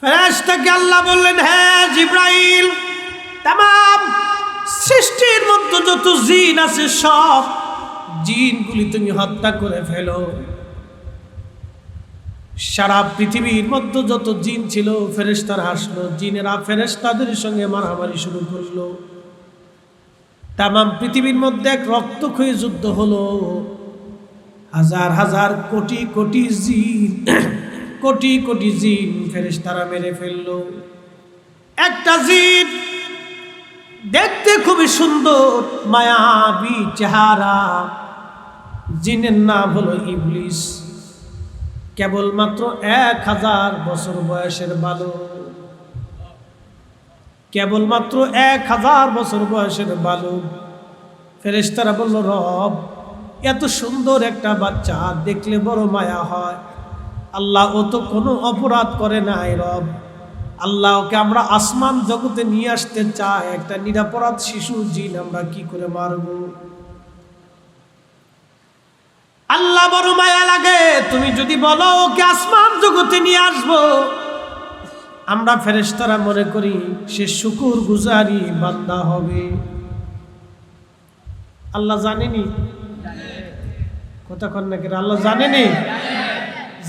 ফেরেশতাকে আল্লাহ বললেন, হ্যাঁ জিবরাইল, তামাম সৃষ্টির মধ্যে যত জিন আছে সব জিনগুলি তুমি হত্যা করে ফেলো। সারা পৃথিবীর মধ্যে যত জিন ছিল ফেরেশতারা আসলো, জিনেরা ফেরেশতাদের সঙ্গে মারামারি শুরু করলো। তামাম পৃথিবীর মধ্যে এক রক্তক্ষয়ী যুদ্ধ হলো। হাজার হাজার কোটি কোটি জিন কোটি কোটি জিন ফেরেশতারা মেরে ফেললো। একটা জিন দেখতে খুবই সুন্দর, মায়াবী চেহারা, জিনের নাম হলো ইবলিস। কেবলমাত্র 1000 বছর বয়সের বালক, কেবলমাত্র 1000 বছর বয়সের বালক। ফেরেশতারা বলল, রব এত সুন্দর একটা বাচ্চা দেখলে বড় মায়া হয়। আল্লাহ ও তো কোনো অপরাধ করে নাই রব, আল্লাহ ওকে আমরা আসমান জগতে নিয়ে আসতে চাই, একটা নিরাপরাধ শিশু জিন আমরা কি করে মারব? আল্লাহ বড় মায়া লাগে, তুমি যদি বলো ওকে আসমান জগতে নিয়ে আসবো, আমরা ফেরেশতারা মনে করি সে শুকর গুজারি বান্দা হবে। আল্লাহ জানেনি? কথা কন না কেন? আল্লাহ জানেনি?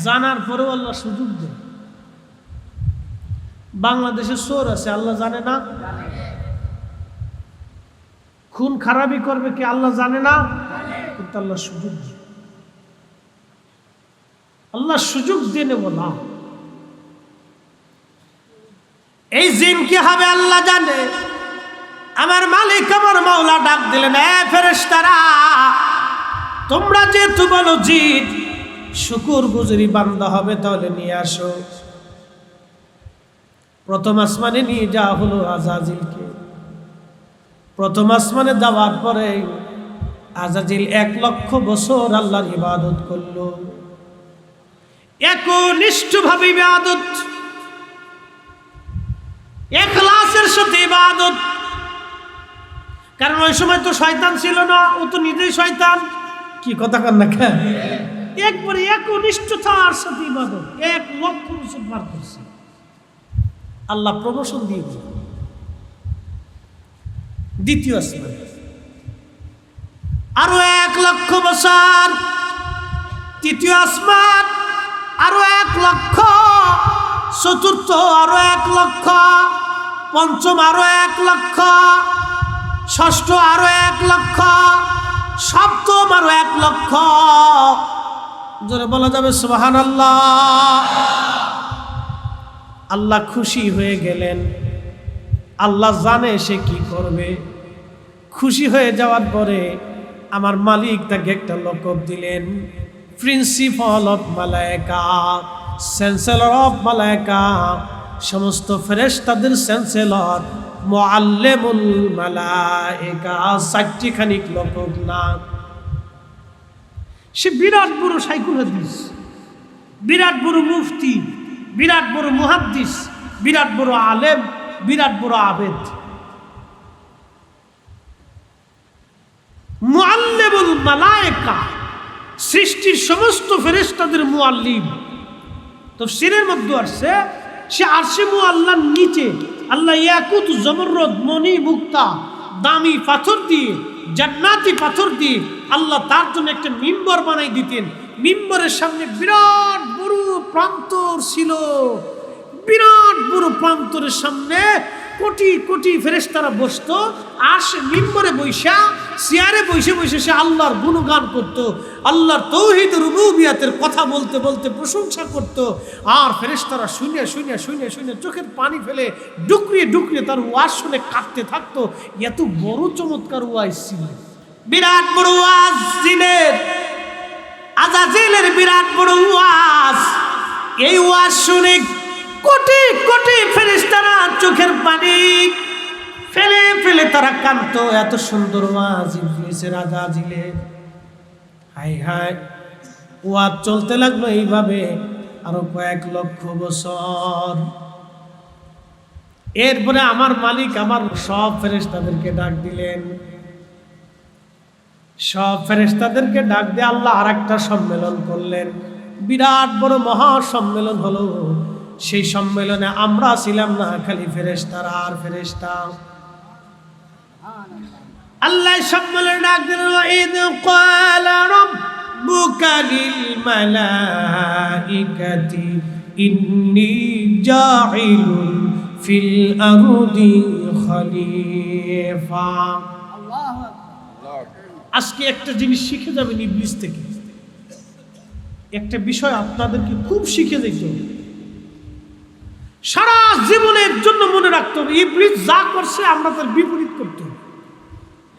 জানার পরেও আল্লাহ সুযোগ দেয়। বাংলাদেশে চোর আছে, আল্লাহ জানে না? খুন খারাপি করবে কি আল্লাহ জানে না? কিন্তু আল্লাহ সুযোগ দেয়। আল্লাহ সুযোগ দিয়ে নেব না। এই জিন কি হবে আল্লাহ জানে। আমার মালিক আমার মাওলা ডাক দিলেন, এ ফেরেশতারা, তোমরা যেহেতু বলো জিন শুকর গুজারি বান্দা হবে, তাহলে নিয়ে আসো। প্রথম আসমানে নিয়ে যাওয়া হলো আজাজিলকে। প্রথম আসমানে যাওয়ার পরে আজাজিল 1 লক্ষ বছর আল্লাহর ইবাদত করলো, একনিষ্ঠভাবে ইবাদত, ইখলাসের সাথে ইবাদত। কারণ ওই সময় তো শয়তান ছিল না, ও তো নিজেই শয়তান। কি কথা কন না কেন? একবারে একনিষ্ঠতার সাথে ইবাদত 1 লক্ষ বছর পার করছে। আল্লাহ প্রমোশন দিয়ে দিল। দ্বিতীয় আসমান আরো 1 লক্ষ বছর, তৃতীয় আসমান আরো 1 লক্ষ, চতুর্থ আরো 1 লক্ষ, পঞ্চম আরো 1 লক্ষ, ষষ্ঠ আরো 1 লক্ষ, সপ্তম আরো 1 লক্ষ। জোরে বলা যাবে সুবহানাল্লাহ। আল্লাহ খুশি হয়ে গেলেন। আল্লাহ জানে সে কি করবে। খুশি হয়ে যাওয়ার পরে আমার মালিক তাকে একটা লকব দিলেন, প্রিন্সিপাল অফ মালায়েকা, চ্যান্সেলর অফ মালায়েকা, সমস্ত ফেরেশতাদের চ্যান্সেলর, মুআল্লিমুল মালায়েকা। 4টি খানিক লকব না। সে বিরাট বড় শাইখুল হাদিস, বিরাট বড় মুফতি, বিরাট বড় মুহাদ্দিস, বিরাট বড় আলেম, বিরাট বড় আবেদ। মুআল্লিমুল মালায়েকা, সৃষ্টির সমস্ত ফেরেশতাদের মুআল্লিম। তাফসীরের মধ্যে আসছে সে আরশে মুআল্লার নিচে আল্লাহ ইয়াকুত, জমরদ, মণি, মুক্তা, দামি পাথর দিয়ে, জান্নাতি পাথর দিয়ে আল্লাহ তার জন্য একটা মিম্বর বানাই দিতেন। মিম্বরের সামনে বিরাট বড় প্রান্তর ছিল। বিরাট বড় প্রান্তরের সামনে কোটি কোটি ফেরেশতারা বসতো। আর সে মিম্বরে বৈশা, চেয়ারে বসে বসে সে আল্লাহর গুণগান করত, আল্লাহর তাওহীদ রুবুবিয়াতের কথা বলতে বলতে প্রশংসা করত। আর ফেরেশতারা শুনে শুনে শুনে শুনে চোখের পানি ফেলে ডুকরিয়ে ডুকরিয়ে তার ওয়াজ শুনে কাঁদতে থাকতো। এত বড় চমৎকার ওয়াজ ছিল। বিরাট বড় ওয়াজ জিনের, আজাজিলের বিরাট বড় ওয়াজ। এই ওয়াজ শুনে কোটি কোটি ফেরেশতারা চোখের পানি ফেলে ফেলে তারা কাঁদতো। এত সুন্দর ওয়াজ ইবলিসের, আজাজিলের। হায় হায়, ওয়াজ চলতে লাগলো এইভাবে আরো কয়েক লক্ষ বছর। এরপরে আমার মালিক আমার সব ফেরেশতাদেরকে ডাক দিলেন। সব ফেরেশতাদেরকে ডাক দিয়ে আল্লাহ আর একটা সম্মেলন করলেন। বিরাট বড় মহা সম্মেলন হলো। সেই সম্মেলনে আমরা ছিলাম না, খালি ফেরেশতারা আর ফেরেশতা। আল্লাহ সম্মেলনে ডাক দিলেন, ইদ ক্বালা রাব্বুকা লিল মালাইকাতি ইন্নী জাইলুন ফিল আরদি খলিফা। আজকে একটা জিনিস শিখে যাবেন ইবলিস থেকে, একটা বিষয় আপনাদেরকে খুব শিখে দিতে হবে, সারা জীবনের জন্য মনে রাখতে হবে। ইবলিস যা করছে আমরা তার বিপরীত করতে হবে।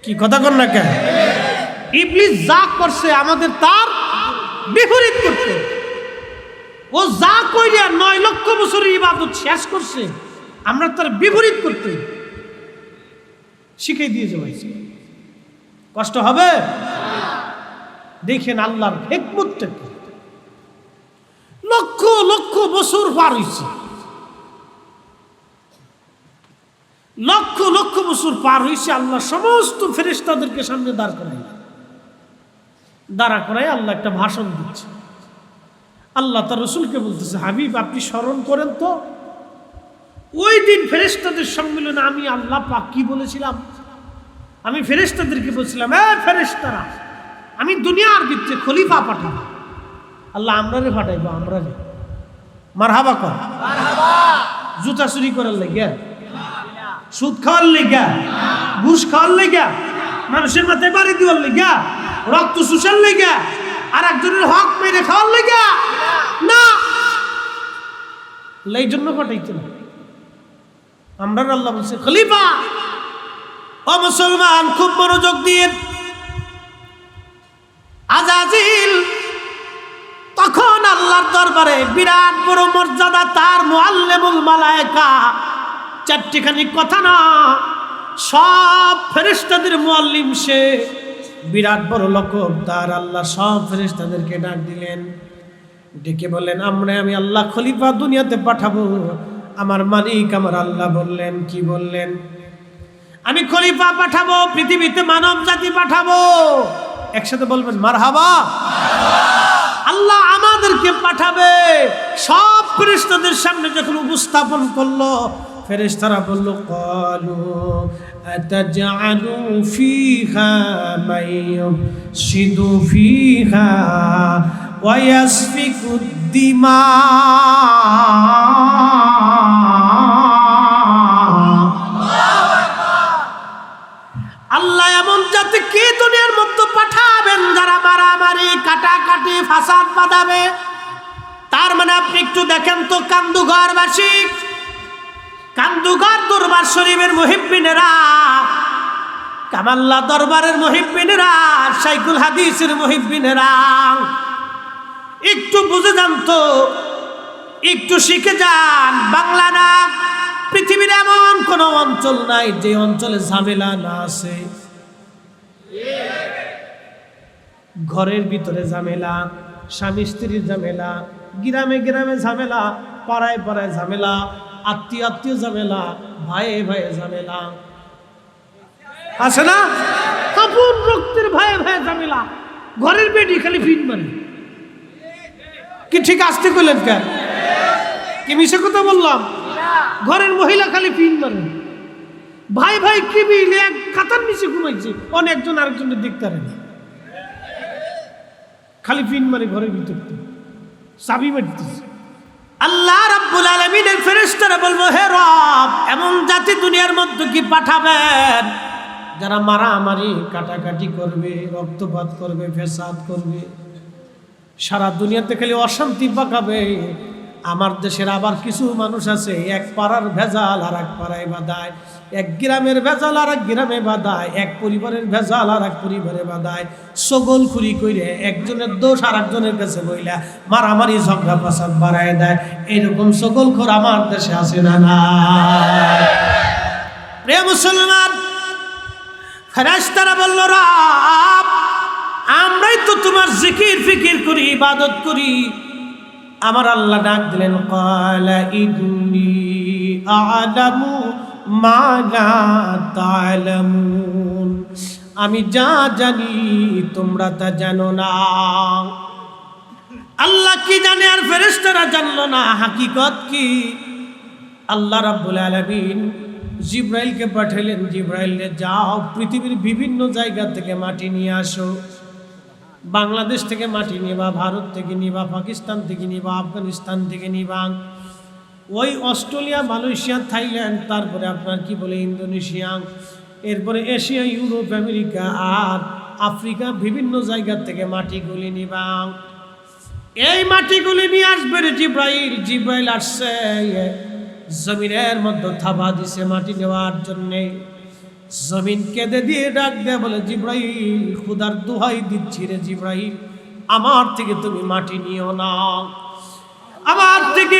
কি কথা কন না কেন? ইবলিস যা করছে আমাদের তার বিপরীত করতে হবে। ও যা কইরা 9 লক্ষ বছরের ইবাদত শেষ করছে, আমরা তার বিপরীত করতে হবে। শিখিয়ে দিয়ে যাবে, কষ্ট হবে? দেখেন আল্লাহর হিকমতটা কি। লক্ষ লক্ষ বছর পার হয়েছে, লক্ষ লক্ষ বছর পার হয়েছে, আল্লাহ সমস্ত ফেরেশতাদেরকে সামনে দাঁড়া করাই আল্লাহ একটা ভাষণ দিচ্ছে। আল্লাহ তার রাসূলকে বলতেছে, হাবিব আপনি স্মরণ করেন তো ওই দিন ফেরেশতাদের সম্মেলনে আমি আল্লাহ পাক কি বলেছিলাম? আমি ফেরেশতাদেরকে বলছিলাম, ফেরেশতারা আমি দুনিয়ার ভিতরে খলিফা পাঠাবো। আল্লাহ আমরারে পাঠাইবো, আমরারে। মারহাবা কর। জুতা চুরি করার লাগিয়া, সুদ খাওয়ার লেগা, ঘুষ খাওয়ার লেগা, মানুষের মাথায় বাড়ি দেওয়ার লেগা, রক্ত চুষার লেগা, আর একজনের হক মেরে খাওয়ার লেগা না, এই জন্য পাঠাইছে না। আমরা আল্লাহ বলছে খলিফা। ও মুসলমান, খুব মনোযোগ দিয়ে, আজাজিল তখন আল্লাহর দরবারে বিরাট বড় মর্যাদা, তার মুআল্লিমুল মালায়েকা। চারটিখানি কথা না, সব ফেরেশতাদের মুআল্লিম সে, বিরাট বড় লকব তার। আল্লাহ সব ফেরেশতাদেরকে ডাক দিলেন, ডেকে বললেন, আমি আল্লাহ খলিফা দুনিয়াতে পাঠাবো। আমার মালিক আমার আল্লাহ বললেন, কি বললেন? আমি খলিফা পাঠাবো, পৃথিবীতে মানব জাতি পাঠাবো। একসাথে বলবেন মারহাবা। আল্লাহ আমাদেরকে পাঠাবে। সব ফেরেশতাদের সামনে যখন উপস্থাপন করলো, ফেরেশতারা বলল, ক্বালু আতাজআলু ফীহা মাইয়ুফসিদু ফীহা ওয়া ইয়াসফিকুদ দিমা। আল্লাহ এমন জাতিকে দুনিয়ার মধ্যে পাঠাবেন যারা মারামারি, কাটাকাটি, ফাসাদ বাঁধাবে। তার মানে আপনি একটু দেখেন তো, কান্দুঘরবাসী, কান্দুঘর দরবার শরীফের মুহিব্বিনেরা, কামাল্লা দরবারের মুহিব্বিনেরা, শাইখুল হাদিসের মুহিব্বিনেরা, একটু বুঝে যান তো, একটু শিখে যান। বাংলা না, পৃথিবীর এমন কোন অঞ্চল নাই যে অঞ্চলে ঝামেলা না আছে। ঘরের ভিতরে ঝামেলা, স্বামী স্ত্রীর ঝামেলা, গ্রামে গ্রামে ঝামেলা, পাড়ায় পাড়ায় ঝামেলা, আত্মীয় আত্মীয় ঝামেলা, ভাইয়ে ভাইয়ে ঝামেলা আছে না? আপন রক্তের ভাইয়ে ভাইয়ে ঝামেলা। ঘরের বেডি খালি ফিট মানে। কি ঠিক আসতে কইলেন কেন? কি মিশে কথা বললাম? ঘরের মহিলা খালি ফিন মারে, ভাই ভাই কি মিলে এক খাতার নিচে ঘুমাইছে, অনেকজন আরেকজনের দেখতে পারে না, খালি ফিন মারে ঘরের ভিতর, চাবি মারতেছে। আল্লাহ রাব্বুল আলামিনের ফেরেশতারা বলবো, হে রব, এমন জাতি দুনিয়ার মধ্যে কি পাঠাবেন যারা মারামারি, কাটাকাটি করবে, রক্তপাত করবে, ফেসাদ করবে, সারা দুনিয়াতে খালি অশান্তি পাকাবে। আমার দেশের আবার কিছু মানুষ আছে, এক পাড়ার ভেজাল আর এক পাড়ায় বাঁধায়, এক গ্রামের ভেজাল আর এক গ্রামে বাঁধায়, এক পরিবারের ভেজাল আর এক পরিবারে বাঁধায়, সগল খুরি কইরে একজনের দোষ আর একজনের কাছে বইলা মারামারি ঝগড়া ফাসাদ বাড়ায় দেয়। এরকম সগল খোর আমার দেশে আছে না? না প্রিয় মুসলমান, ফেরেশতারা বলল, রব, আমরাই তো তোমার জিকির ফিকির করি, ইবাদত করি। আমার আল্লাহ ডাক দিলেন, ক্বালা ইন্নী আ'লামু মা লা তা'লামুন, আমি যা জানি তোমরা তা জানো না। আল্লাহ কি জানে আর ফেরেশতারা জানলো না হাকিকত কি। আল্লাহ রাব্বুল আলামিন জিব্রাইলকে পাঠালেন, জিব্রাইলে যাও পৃথিবীর বিভিন্ন জায়গা থেকে মাটি নিয়ে আসো। বাংলাদেশ থেকে মাটি নিবা, ভারত থেকে নিবা, পাকিস্তান থেকে নিবা, আফগানিস্তান থেকে নিবা, ওই অস্ট্রেলিয়া, মালয়েশিয়া, থাইল্যান্ড, তারপরে আপনার কি বলে ইন্দোনেশিয়া, এরপরে এশিয়া, ইউরোপ, আমেরিকা আর আফ্রিকা বিভিন্ন জায়গা থেকে মাটিগুলি নিবা। এই মাটিগুলি নিয়ে আসবে রে জিব্রাইল। জিব্রাইল আসছে, জমিনের মধ্যে থাবা দিছে মাটি নেওয়ার জন্যে। জমিন কেঁদে দিয়ে ডাক দেয়, বলে জিব্রাইল খুদার দোহাই দিচ্ছি রে জিব্রাইল, আমার থেকে তুমি মাটি নিও না। আমার থেকে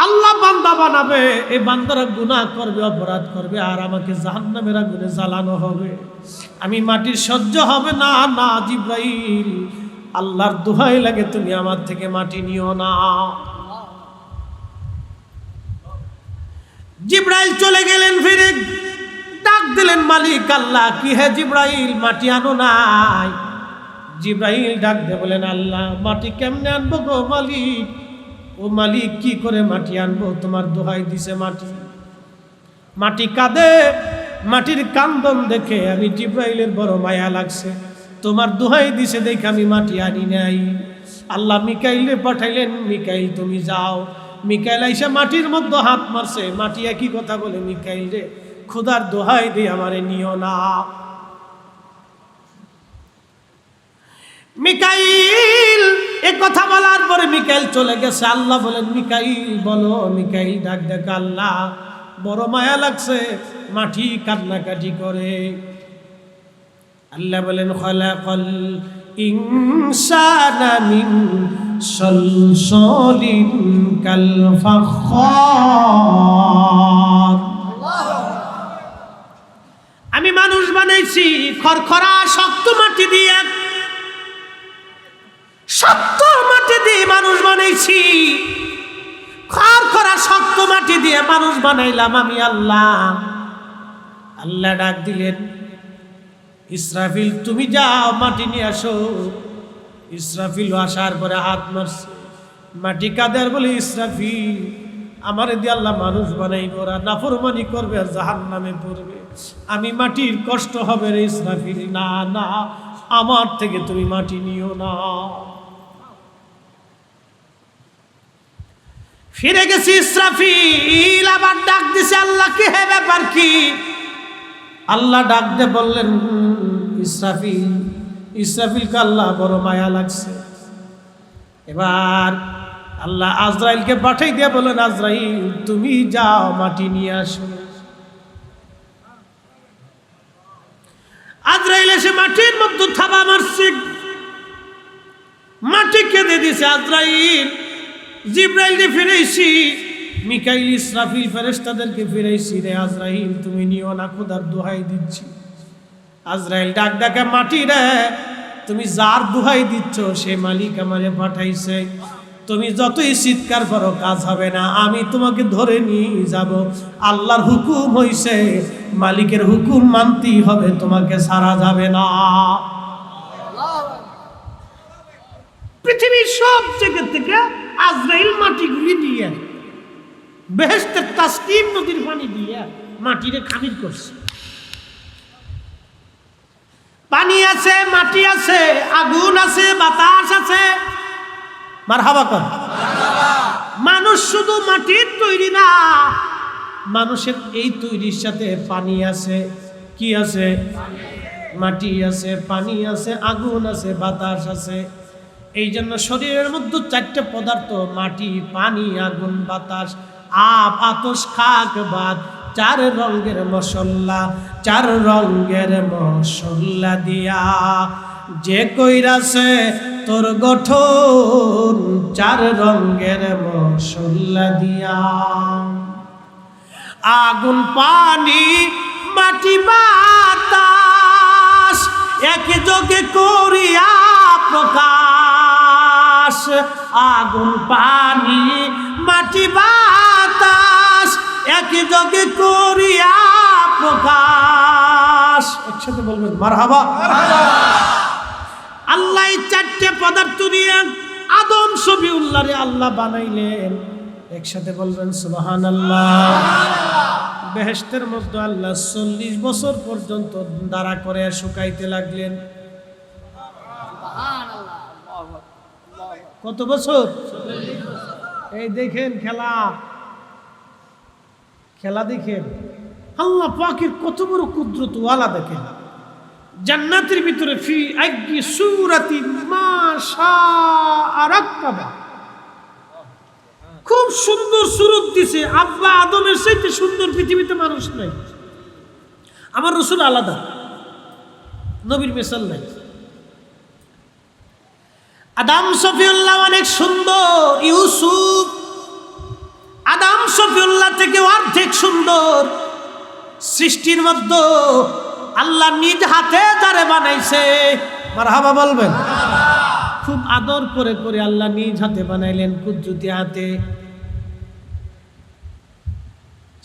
আল্লাহ বান্দা বানাবে, এই বান্দারা গুনাহ করবে, অপরাধ করবে, আর আমাকে জাহান্নামের আগুনে জ্বালানো হবে। আমি মাটির সহ্য হবে না। না জিব্রাইল, আল্লাহর দোহাই লাগে তুমি আমার থেকে মাটি নিও না। জিব্রাইল চলে গেলেন, ফিরে ডাক দিলেন মালিক আল্লাহ, কি হে জিব্রাইল মাটি আনো নাই? জিব্রাইল ডাক দিয়ে বলেন, আল্লাহ মাটি কেমনে আনবো গো মালিক? ও মালিক কি করে মাটি আনবো? তোমার দোহাই দিছে মাটি। মাটি কাঁদে, মাটির কান্দন দেখে আমি জিব্রাইলের বড় মায়া লাগছে। তোমার দোহাই দিছে দেখে আমি মাটি আনি নাই। আল্লাহ মিকাইলে পাঠাইলেন, মিকাইল তুমি যাও। মিকাইল আইসা মাটির মধ্যে হাত মারছে। মাটি একই কথা বলে, মিকাইল রে খোদার দোহাই দিয়ে আমারে নিও না। মিকাইল এ কথা বলার পরে মিকাইল চলে গেছে। আল্লাহ বলেন, মিকাইল বলো। মিকাইল ডাক ডাক, আল্লাহ বড় মায়া লাগছে, মাটি কান্নাকাটি করে। আল্লাহ বলেন, খলাকাল ইনসানা মিন সলসলিন কাল ফাখার। আমি মানুষ বানাইছি খরখরা শক্ত মাটি দিয়ে। শক্ত মাটি দিয়ে মানুষ বানাইছি, খরখরা শক্ত মাটি দিয়ে মানুষ বানাইলাম আমি আল্লাহ। আল্লাহ ডাক দিলেন, ইসরাফিল তুমি যাও মাটি নিয়ে আসো। ইসরাফিল আসার পরে হাত মারছে, মাটি কাঁদার বলে, ইসরাফিল আমারে দিয়ে আল্লাহ মানুষ বানাইব, ওরা নাফরমানি করবে আর জাহান্নামে পড়বে। আমি মাটির কষ্ট হবে রে ইসরাফিল। না না, আমার থেকে তুমি মাটি নিও না। ফিরে গেছি। ইসরাফিল আবার ডাক দিছে, আল্লাহ কি হে ব্যাপার কি? আল্লাহ ডাক দিয়ে বললেন, ইসরাফিল। ইসরাফিলকে আল্লাহ বড় মায়া লাগছে। এবার আল্লাহ আজরাইলকে পাঠাই দিয়ে বলেন, আজরাইল তুমি যাও মাটি নিয়ে আসো। আজরাইল এসে মাটির মধ্যে থাবা মারছে, মাটি কেঁদে দিছে। আজরাইল জিব্রাইলকে ফিরাইছি, মিকাইল ইসরাফিল ফেরেশতাদেরকে ফিরাইছি, রে আজরাইল তুমি নিও না, খোদার দোহাই দিচ্ছি। আজরাইল ডাক ডাকে, মাটি রে তুমি যার দোহাই দিচ্ছ সে মালিক আমারে পাঠাইছে। তুমি যতই চিৎকার করো কাজ হবে না, আমি তোমাকে ধরে নিয়ে যাব। আল্লাহর হুকুম হইছে, মালিকের হুকুম মানতেই হবে, তোমাকে ছাড়া যাবে না। পৃথিবীর সব জায়গা থেকে আজরাইল মাটিগুলি দিয়ে বেহেশতের তাসকিম নদীর পানি দিয়ে মাটিরে খামির করছে। পানি আছে, মাটি আছে, আগুন আছে, বাতাস আছে। মারহাবা কর। মানুষ শুধু মাটির তৈরি না, মানুষের এই তৈরির সাথে পানি আছে। কি আছে? মাটি আছে, পানি আছে, আগুন আছে, বাতাস আছে। এই জন্য শরীরের মধ্যে চারটে পদার্থ, মাটি, পানি, আগুন, বাতাস। আপ, আতস, খাক, বাত, চার রঙের মশলা। চার রঙের মশলা দিয়া যে কইরাছে তোর গঠন, চার রঙের মশলা দিয়া। আগুন, পানি, মাটি, বাতাস একে যোগে করিয়া প্রকাশ। আগুন, পানি, মাটি, বাতাস একে যোগে করিয়া প্রকাশ। একসাথে বলবেন মারহাবা। আল্লাহ এই চারটে পদার্থ দিয়ে আদম শফিউল্লাহরে আল্লাহ বানাইলেন। একসাথে বলবেন সুবহানাল্লাহ। বেহেশতের মধ্যে আল্লাহ 40 বছর পর্যন্ত দাঁড়া করে শুকাইতে লাগলেন। কত বছর? এই দেখেন খেলা, খেলা দেখেন আল্লাহ পাকের কত বড় কুদরত ওয়ালা। দেখেন জান্নাতের ভিতরে ফি আইয়ি সূরাতিন মা শাআ রাক্কাবা, খুব সুন্দর সুরত দিছে। আব্বা আদমের চাইতে সুন্দর পৃথিবীতে মানুষ নাই। আমার রাসূল আলাদা, নবীর মিসাল নাই। আদম শফিউল্লাহ অনেক সুন্দর, ইউসুফ আদম শফিউল্লাহ থেকে অর্ধেক সুন্দর। সৃষ্টির মধ্যে আল্লাহ নিজ হাতে যারে বানাইছে, মারহাবা বলবেন। খুব আদর করে করে আল্লাহ নিজ হাতে বানাইলেন, কুদরতি হাতে।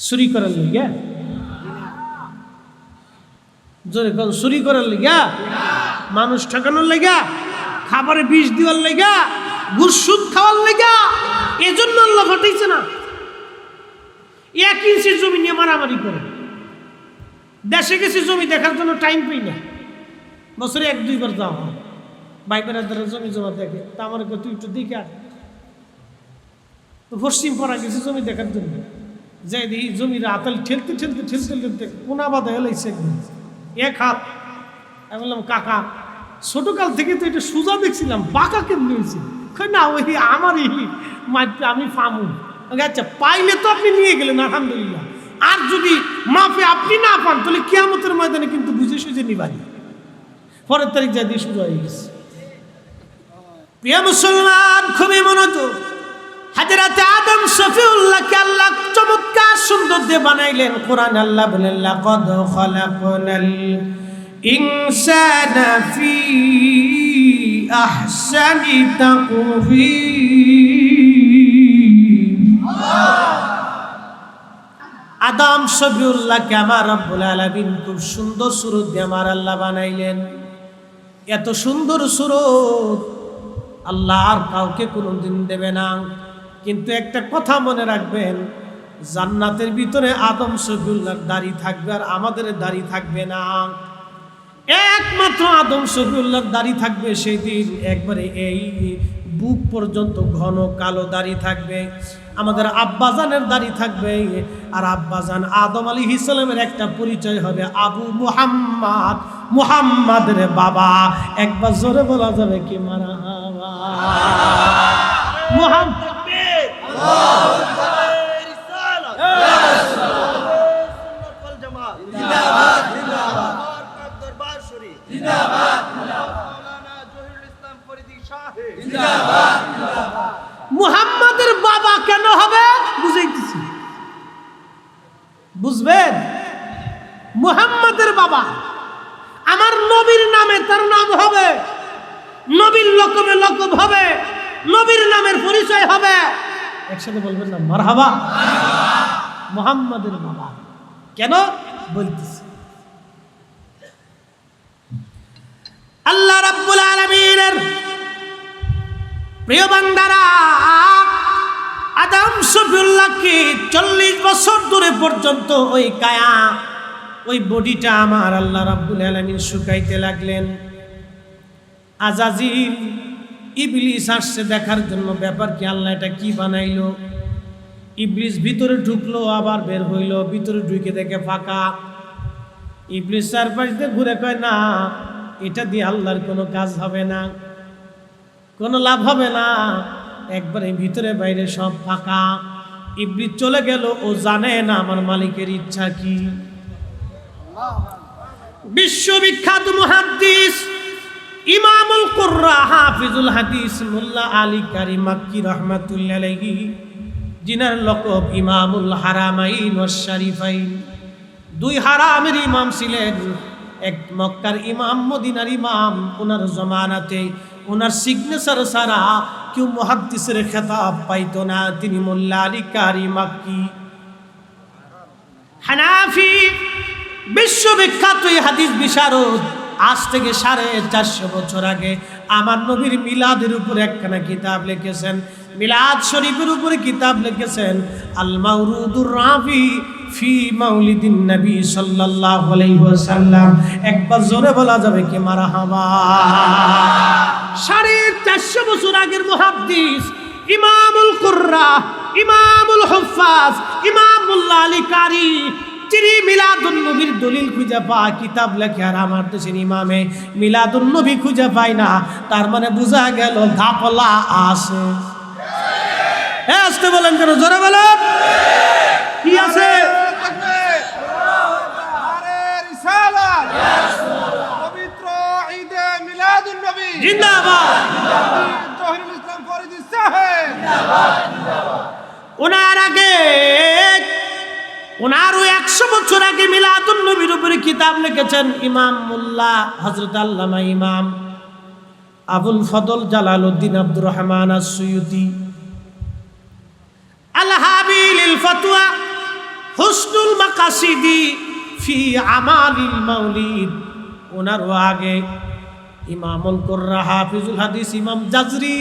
চুরি করার লিগা? জোরে কোন চুরি করার লিগা? মানুষ ঠকানোর লিগা? খাবারে বিষ দেওয়ার লিগা? ঘুষ সুদ খাওয়ার লিগা? এজন্য আল্লাহ ফাটাইছে না। 1 ইঞ্চি জমি নিয়ে মারামারি করে। দেশে গেছি জমি দেখার জন্য টাইম পাই না, বছরে 1-2 বার যাওয়া হয়। ভাই বেড়াদারা জমি জমা দেখে, তা আমার তুই একটু দেখে আস। তো পশ্চিম পাড়া গেছি জমি দেখার জন্য, যাই দেখি জমির আতাল ঠেলতে ঠেলতে ঠেলতে ঠেলতে কোনা বাধা এলাইছে একদম 1 হাত। আমি বললাম কাকা, ছোটকাল থেকে তো এটা সোজা দেখছিলাম, বাঁকা কেমনি হয়েছে? না ওই আমারই মাইতে আমি পামু। আচ্ছা পাইলে তো আপনি নিয়ে গেলেন আলহামদুলিল্লাহ, আর যদি মাপে আপনি না পান তাহলে কিয়ামতের ময়দানে কিন্তু বুঝে সুঝে নিবানি। পরের তারিখ যা দিয়ে শুরু হয়ে গেছে। প্রিয় মুসলমান, খুবই মনোযোগ। হযরত আদম শফিউল্লাহকে আল্লাহ চমৎকার সুন্দর দিয়ে বানাইলেন। কোরআন আল্লাহ বলেন লাকাদ খালাকনাল ইনসানা ফি আহসানি তাকওয়িম। আদম শফিউল্লাহকে আমার রব্বুল আলামিন খুব সুন্দর সুরত দিয়ে আমার আল্লাহ বানাইলেন। এত সুন্দর সুরত আল্লাহ আর কাউকে কোনোদিন দেবে না। কিন্তু একটা কথা মনে রাখবেন, জান্নাতের ভিতরে আদম শফিউল্লাহর দাড়ি থাকবে আর আমাদের দাড়ি থাকবে না। একমাত্র আদম শফিউল্লাহর দাড়ি থাকবে সেই দিন একবারে এই বুক পর্যন্ত ঘন কালো দাড়ি থাকবে। আমাদের আব্বাজানের দাড়ি থাকবে, আর আব্বাজান আদম আলাইহিস সালামের একটা পরিচয় হবে আবু মুহাম্মদ, মুহাম্মাদের বাবা। একবার জোরে বলা যাবে কি মারহাবা? মুহাম্মদ মুহাম্মাদের বাবা কেন হবে বুঝাইতেছি, বুঝবেন? মুহাম্মাদের বাবা আমার নবীর নামে তার নাম হবে, নবীর লকবে লকব হবে, নবীর নামের পরিচয় হবে। একসাথে বলবেন না মারহাবা? মুহাম্মাদের বাবা কেন বলতেছি? আল্লাহ রাব্বুল আলামিনের প্রিয় বান্দারা, আদম শফিউল্লাহকে 40 বছর ধরে পর্যন্ত ওই কায়া, ওই বডিটা আমার আল্লাহ রাব্বুল আলামিন শুকাইতে লাগলেন। আজাজিল ইবলিস আসছে দেখার জন্য ব্যাপার কি, আল্লাহ এটা কি বানাইলো। ইবলিস ভিতরে ঢুকলো আবার বের হইলো, ভিতরে ঢুকে দেখে ফাঁকা। ইবলিস চারপাশ দিয়ে ঘুরে কয় না, এটা দিয়ে আল্লাহর কোনো কাজ হবে না, কোনো লাভ হবে না, একবারে ভিতরে বাইরে সব ফাঁকা। ইবলিস চলে গেল, ও জানে না আমার মালিকের ইচ্ছা কি। বিশ্ববিখ্যাত মুহাদ্দিস ইমামুল কুররা হাফিজুল হাদিস মোল্লা আলী কারি মাক্কি রাহমাতুল্লাহি আলাইহি, জিনার লকব ইমামুল হারামাইন ওয়াস শরীফাইন, 2 হারামের ইমাম ছিলেন। এক মক্কার ইমাম, মদিনার ইমাম। ওনার জমানাতে ওনার সিগনেচার ছাড়া কেউ মুহাদ্দিসের খেতাব পাইতো না। তিনি মোল্লা আলী কারি মাক্কি হানাফি, বিশ্ববিখ্যাত হাদিস বিশারদ। আজ থেকে 450 বছর আগে আমার নবীর মিলাদের উপরে একখানা কিতাব লিখেছেন, মিলাদ শরীফের উপরে কিতাব লিখেছেন আল মাওরুদুর রাফি ফি মাউলিদিন নবী সাল্লাল্লাহু আলাইহি ওয়াসাল্লাম। একবার জোরে বলা যাবে কি মারহাবা। 450 বছর আগের মুহাদ্দিস ইমামুল কুররা, ইমামুল হুফাজ, ইমামুল্লাহ আলী কারি, যিনি মিলাদুন নবীর দলিল খুঁজে পায়, কিতাব লেখে, আর আমার দেশের ইমামে মিলাদুন নবী খুঁজে পায় না, তার মানে বোঝা গেল ঘাপলা আছে। আসতে বলেন কেন, জোরে বলেন কি আছে? পবিত্র ঈদে মিলাদুন নবী জিন্দাবাদ। জহিরুল ইসলাম ফরিদী সাহেব ওনার আগে, ওনারও 100 বছর আগে মিলাদুন নবীর উপরে কিতাব লিখেছেন ইমাম মোল্লা হযরত আল্লামা ইমাম আবুল ফদল জালালউদ্দিন আব্দুর রহমান আস-সুয়ুতি। আল হাবিলিল ফাতওয়া হুসনুল মাকাসিদি ফি আমালিল মাউলিদ। ওনারও আগে ইমামুল কুররা হাফিজুল হাদিস ইমাম জাজরি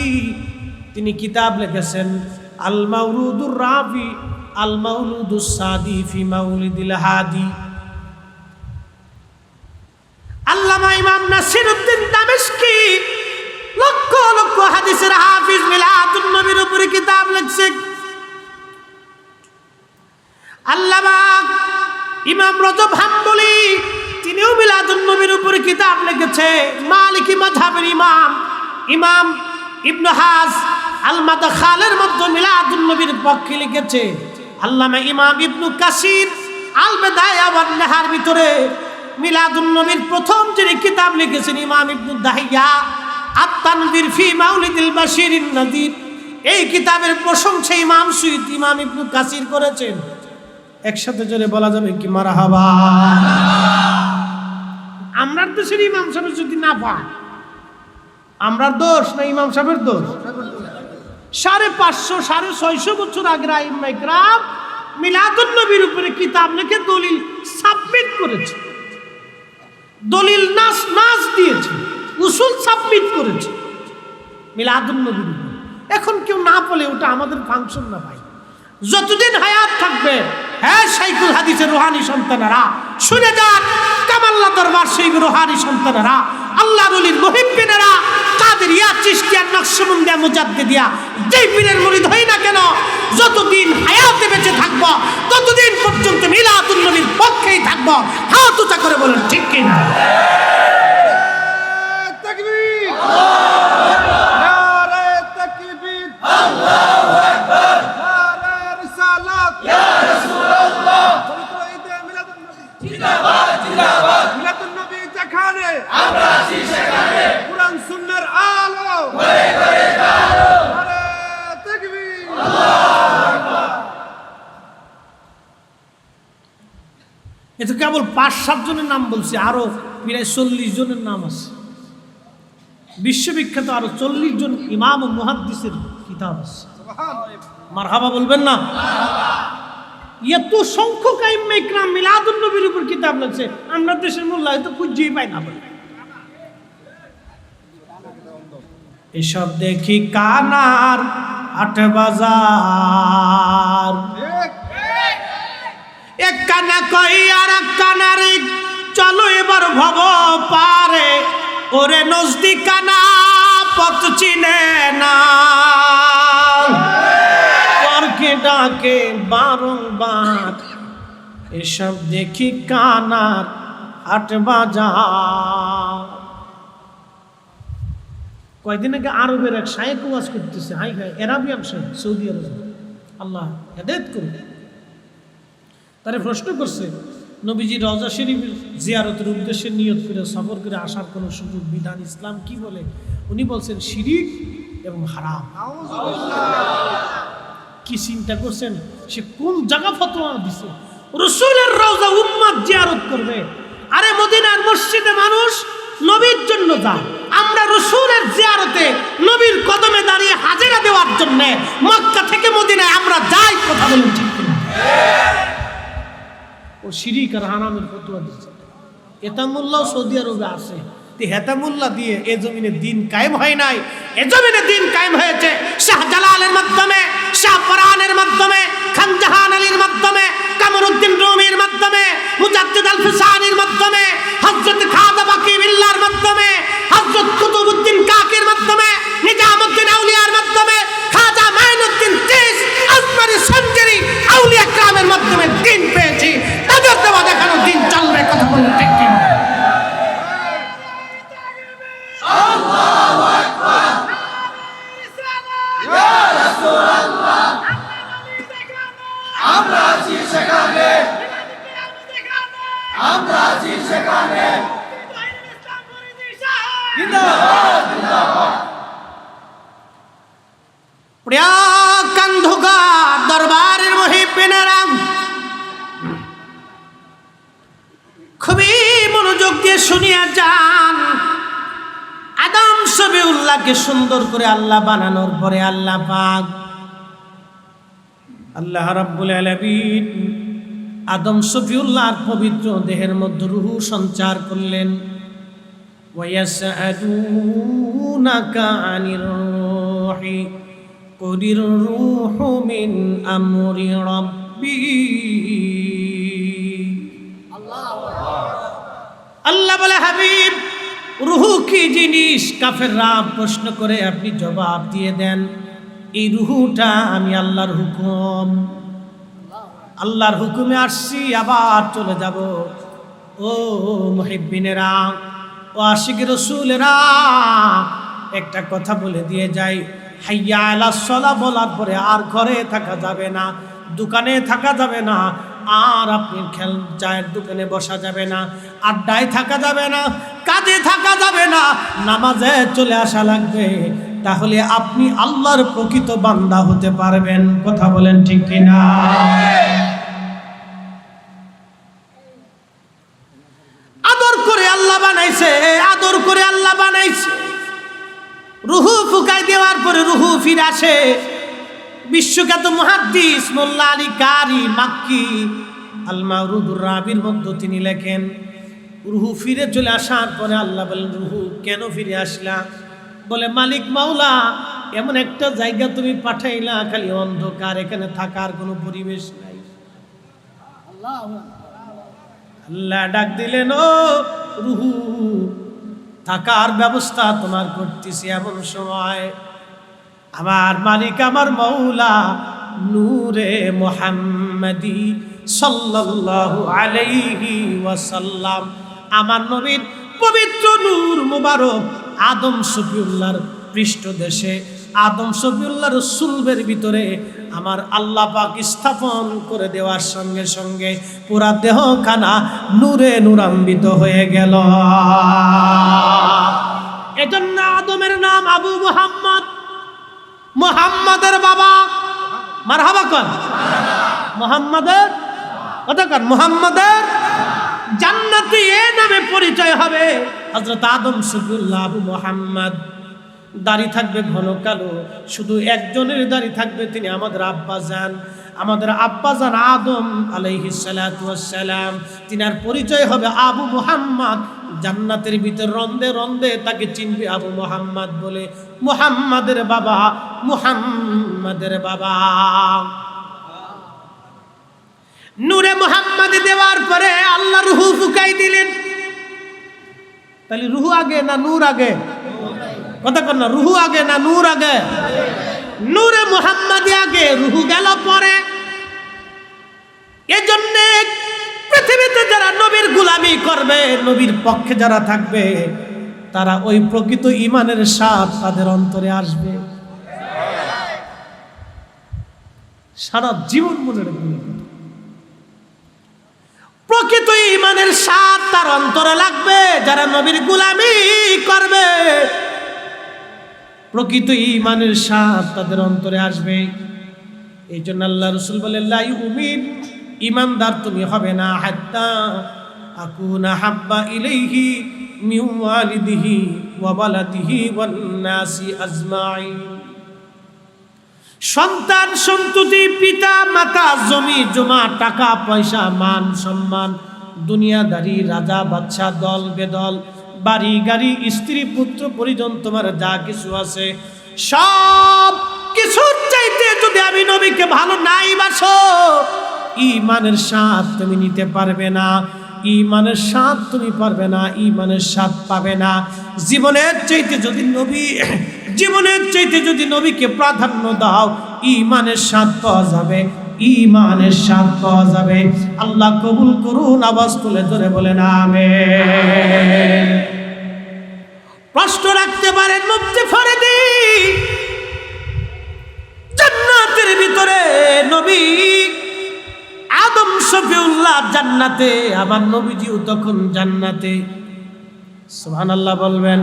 তিনি কিতাব লিখেছেন আল মাওরুদুর রাফি আল মাউলুদুস সাদি ফি মাউলিদিল হাদি। আল্লামা ইমাম নাসিরউদ্দিন দামেশকি লক্ষ লক্ষ হাদিসের হাফিজ, মিলাদুন নবীর উপরে কিতাব লিখছেন। আল্লামা ইমাম রজব হাম্বলি তিনিও মিলাদুন নবীর উপরে কিতাব লিখেছে। মালিকি মাযহাবের ইমাম ইমাম ইবনে হাজ আল মাদখালের মধ্যে মিলাদুন নবীর পক্ষে লিখেছে। আল্লামা ইমাম ইবনে কাসির আল বিদায়া ওয়ান নিহার ভিতরে মিলাদুন নবীর প্রথম যিনি কিতাব লিখেছেন ইমাম ইবনে দাহিয়া আত-তানযীর ফি মাউলিদিল বাশিরিন নাযীর, এই কিতাবের প্রশংসা ইমাম সুয়ুতি ইমাম ইবনে কাসির করেছেন। একসাথে জোরে বলা যাবে কি মারহাবা। আমরার দেশের ইমাম সাহেব যদি না পায়, আমরার দোষ না ইমাম সাহেবের দোষ? 550 650 বছর আগের আইম্মা ইকরাম মিলাদুন নবীর উপরে কিতাব লিখে দলিল সাবমিট করেছে, দলিল নাস দিয়েছে, উসুল সাবমিট করেছে মিলাদুন নবীর উপরে। এখন কেউ না বলে ওটা আমাদের ফাংশন না ভাই। যতদিন হায়াত থাকবে, হ্যাঁ শাইখুল হাদিসের রুহানি সন্তানেরা শুনে যান, কামাল্লা দরবার সেই রুহানি সন্তানেরা, আল্লাহর ওলির মুহিব্বিনেরা, কাদেরিয়া, চিশতিয়া, নকশবন্দিয়া, মুজাদ্দিদিয়া, যেই পীরের মুরিদ হই না কেন, যতদিন হায়াতে বেঁচে থাকবো ততদিন পর্যন্ত মিলাদুন নবীর পক্ষেই থাকবো। হাত উঁচা করে বলেন ঠিক কিনা? তাকবীর, নারে তাকবীর, আল্লাহু আকবার, নারে রিসালাত, ইয়া রাসূলুল্লাহ। পবিত্র ঈদে মিলাদুন নবী জিন্দাবাদ, জিন্দাবাদ। মিলাদুন নবী যেখানে আমরা আছি সেখানে কুরআন সুন্নাহর আলো ঘরে ঘরে জালো। নারে তাকবীর, আল্লাহু আকবার। এতে কেবল 5-7 জনের নাম বলছি, আরো প্রায় 40 জনের নাম আছে। বিশ্ববিখ্যাত আরো 40 জন ইমাম ও মুহাদ্দিসের কিতাব আছে। মারহাবা বলবেন না? এত সংখ্যক আইম্মা ইকরাম মিলাদুন নবীর উপর কিতাব লিখছে, আমরা দেশের মোল্লা হয়তো খুঁজেই পাই না। এসব দেখি কানার হাট বাজার, এক কানা কই আর এক কানার চলো এবার ভব পারে, ওরে নজদিক কানা পথ চিনে না, পরকে ডাকে বারংবার। এসব দেখি কানার হাট বাজার। কয়দিন আগে আরবের এক শায়েখ ওয়াজ করতেছে, হাই হাই আরাবিয়ান শায়েখ, সৌদি আরব, আল্লাহ হেদায়েত করুন। তারে প্রশ্ন করছে নবীজি রওজা শরীফের জিয়ারতের উদ্দেশ্যে নিয়ত করে সফর করে আসার কোনো সুযোগ বিধান ইসলাম কি বলে? উনি বলছেন শিরিক এবং হারাম। কি চিন্তা করছেন সে কোন জায়গা ফতোয়া দিছে? রাসূলের রওজা উম্মত জিয়ারত করবে। আরে মদিনার মসজিদে মানুষ নবীর জন্য যায়, আমরা রাসূলের জিয়ারতে নবীর কদমে দাঁড়িয়ে হাজিরা দেওয়ার জন্য মক্কা থেকে মদিনায় আমরা যাই। কথা বলুন ঠিক কিনা? ও শিরিক আর হারামের ফতোয়া দিচ্ছে। এতামুল্লাহ সৌদি আরবে আছে, হেতামুল্লাহ দিয়ে এ জমিনে দিন কায়েম হয় নাই, এ জমিনে দিন কায়েম হয়েছে শাহজালালের মাধ্যমে, শাহপরানের মাধ্যমে, খানজাহান আলীর মাধ্যমে, কামরুদ্দিন রুমির মাধ্যমে, মুজাদ্দিদ আল ফিসানির মাধ্যমে, হযরত খাজা বাকি বিল্লাহর মাধ্যমে, হযরত কুতুবউদ্দিন কাকির মাধ্যমে, নিজামউদ্দিন আউলিয়ার মাধ্যমে, খাজা মাইনুদ্দিন চিস আজমারি সঞ্জরি আউলিয়া کرامের মাধ্যমে দিন পেয়েছি। তাদের দেওয়া দেখানো দিন চলবে, কথা বলতে ঠিক কি না? আল্লাহু আকবার। ইয়া রাসূলুল্লাহ, আমরা আছি সেখানে, আমরা আছি সেখানে। জিন্দাবাদ জিন্দাবাদ। প্রিয় কান্ধুকার দরবারের মুহিব্বিনেরা, খুবই মনোযোগ দিয়ে শুনিয়া যান। আদম সবিউল্লাহকে সুন্দর করে আল্লাহ বানানোর পরে আল্লাহ পাক আল্লাহ রাব্বুল আলামিন আদম সফিউল্লাহর পবিত্র দেহের মধ্যে রূহ সঞ্চার করলেন। ওয়ায়াসআলুনাকা আনির রূহি কুলির রূহু মিন আমরি রাব্বি। আল্লাহ বলে, হাবিব, রূহ কি জিনিস? কাফেররা প্রশ্ন করে, আপনি জবাব দিয়ে দেন, এই রূহটা আমি আল্লাহর হুকুম, আল্লাহর হুকুমে আসছি, আবার চলে যাব। ও মুহিব্বিনেরা, ও আশিক রাসূলেরা, একটা কথা বলে দিয়ে যাই, হাইয়া আলাস সালাহ বলার পরে আর ঘরে থাকা যাবে না, দোকানে থাকা যাবে না, আর আপনি চায়ের দোকানে বসা যাবে না, আড্ডায় থাকা যাবে না, কাজে থাকা যাবে না, নামাজে চলে আসা লাগবে। তাহলে আপনি আল্লাহর প্রকৃত বান্দা হতে পারবেন। কথা বলেন ঠিক কিনা? আদর করে আল্লাহ বানাইছে, আদর করে আল্লাহ বানাইছে। রুহু ফুকাই দেওয়ার পরে রুহু ফিরে আসে। বিশ্বখ্যাত মুহাদ্দিস মোল্লা আলী কারি মাক্কি আল মাওরুদুর রাবির মধ্যে তিনি লেখেন, রুহু ফিরে চলে আসার পরে আল্লাহ বলেন, রুহু কেন ফিরে আসলা? বলে, মালিক মাওলা, এমন একটা জায়গা তুমি পাঠাইলা, খালি অন্ধকার, এখানে থাকার কোনো পরিবেশ নাই। আল্লাহ ডাক দিলেন, ও রুহু, থাকার ব্যবস্থা তোমার করতেছি। এমন সময় আমার মালিক, আমার মাওলা নূরে মুহাম্মাদি সাল্লাল্লাহু আলাইহি ওয়াসাল্লাম, আমার নবীর পবিত্র নূর মুবারক আদম শফিউল্লাহর পৃষ্ঠদেশে, আদম শফিউল্লাহর সুলবের ভিতরে আমার আল্লাহ পাক স্থাপন করে দেওয়ার সঙ্গে সঙ্গে পুরা দেহখানা নূরে নূরান্বিত হয়ে গেল। এজন্য আদমের নাম আবু মুহাম্মদ, মুহাম্মাদের বাবা। মারহাবা কর। মুহাম্মাদের কথা কর, মুহাম্মাদের জান্নাতি এ নামে পরিচয় হবে। হযরত আদম শফিউল্লাহ আবু মুহাম্মদ। দাড়ি থাকবে ঘন কালো, শুধু একজনের দাড়ি থাকবে, তিনি আমাদের আব্বাজান, আমাদের আব্বাজান আদম আলাইহিস সালাতু ওয়াস সালাম। তিনার পরিচয় হবে আবু মুহাম্মদ। জান্নাতের ভিতর রন্দে রন্দে তাকে চিনবে আবু মুহাম্মদ বলে। মুহাম্মাদের বাবা, মুহাম্মাদের বাবা। নূরে মুহাম্মাদি দেওয়ার পরে আল্লাহ রূহ ফুকাই দিলেন। তাহলে রূহ আগে না নূর আগে? কথা কর না, রূহ আগে না নূর আগে? নূরে মুহাম্মাদি আগে, রূহ গেল পরে। এজন্য পৃথিবীতে যারা নবীর গোলামি করবে, নবীর পক্ষে যারা থাকবে, তারা ওই প্রকৃত ঈমানের স্বাদ তাদের অন্তরে আসবে। সারা জীবন মনে রাখবে, প্রকৃত ঈমানের স্বাদ তার অন্তরে লাগবে। যারা নবীর গোলামি করবে, প্রকৃত ঈমানের স্বাদ তাদের অন্তরে আসবে। এই জন্য আল্লাহ রাসূল বলেন, লা ইউমিন, ঈমানদার তুমি হবে না, হাত্তা আকুনা হাব্বা ইলাইহি মিন ওয়ালিদিহি ওয়া ওয়ালাদিহি ওয়ান নাসি আজমাইন। সন্তান সন্ততি, পিতা মাতা, জমি জমা, টাকা পয়সা, মান সম্মান, দুনিয়াদারি, রাজা বাদশা, দল বেদল, বাড়ি গাড়ি স্ত্রী পুত্র পরিজন তোমার যা কিছু আছে সব কিছুর চাইতে যদি আমি নবীকে ভালো নাই বাসো, ঈমানের স্বাদ তুমি নিতে পারবে না, ঈমানের স্বাদ তুমি পারবে না, ঈমানের স্বাদ পাবে না। জীবনের চাইতে যদি নবীকে প্রাধান্য দাও, ঈমানের স্বাদ পাওয়া যাবে, ঈমানের স্বাদ পাওয়া যাবে। আল্লাহ কবুল করুন, আওয়াজ তুলে ধরে বলেন আমিন। প্রশ্ন রাখতে পারেন মুফতি ফরিদি, জান্নাতের ভিতরে নবী আদম শফিউল্লাহ জান্নাতে, আবার নবীজিও তখন জান্নাতে। সুবহানাল্লাহ বলবেন।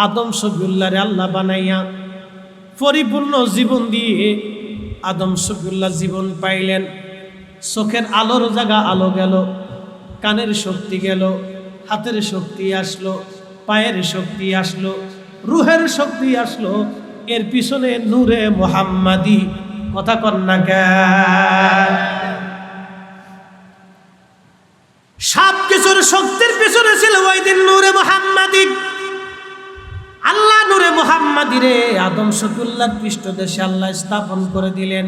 আদম শফিউল্লাহ রে আল্লাহ বানাইয়া পরিপূর্ণ জীবন দিয়ে আদম শফিউল্লাহ জীবন পাইলেন। চোখের আলোর জায়গা আলো গেল, কানের শক্তি গেল, হাতের শক্তি আসলো, পায়ের শক্তি আসলো, রুহের শক্তি আসলো। এর পিছনে নূরে মুহাম্মাদি, কথা কন্যা কেন? সব কিছুর শক্তির পিছনে ছিল ওই দিন নূরে মুহাম্মাদি। আল্লাহ নূরে মুহাম্মাদি রে আদম শফিউল্লাহর পৃষ্ঠদেশে আল্লাহ স্থাপন করে দিলেন।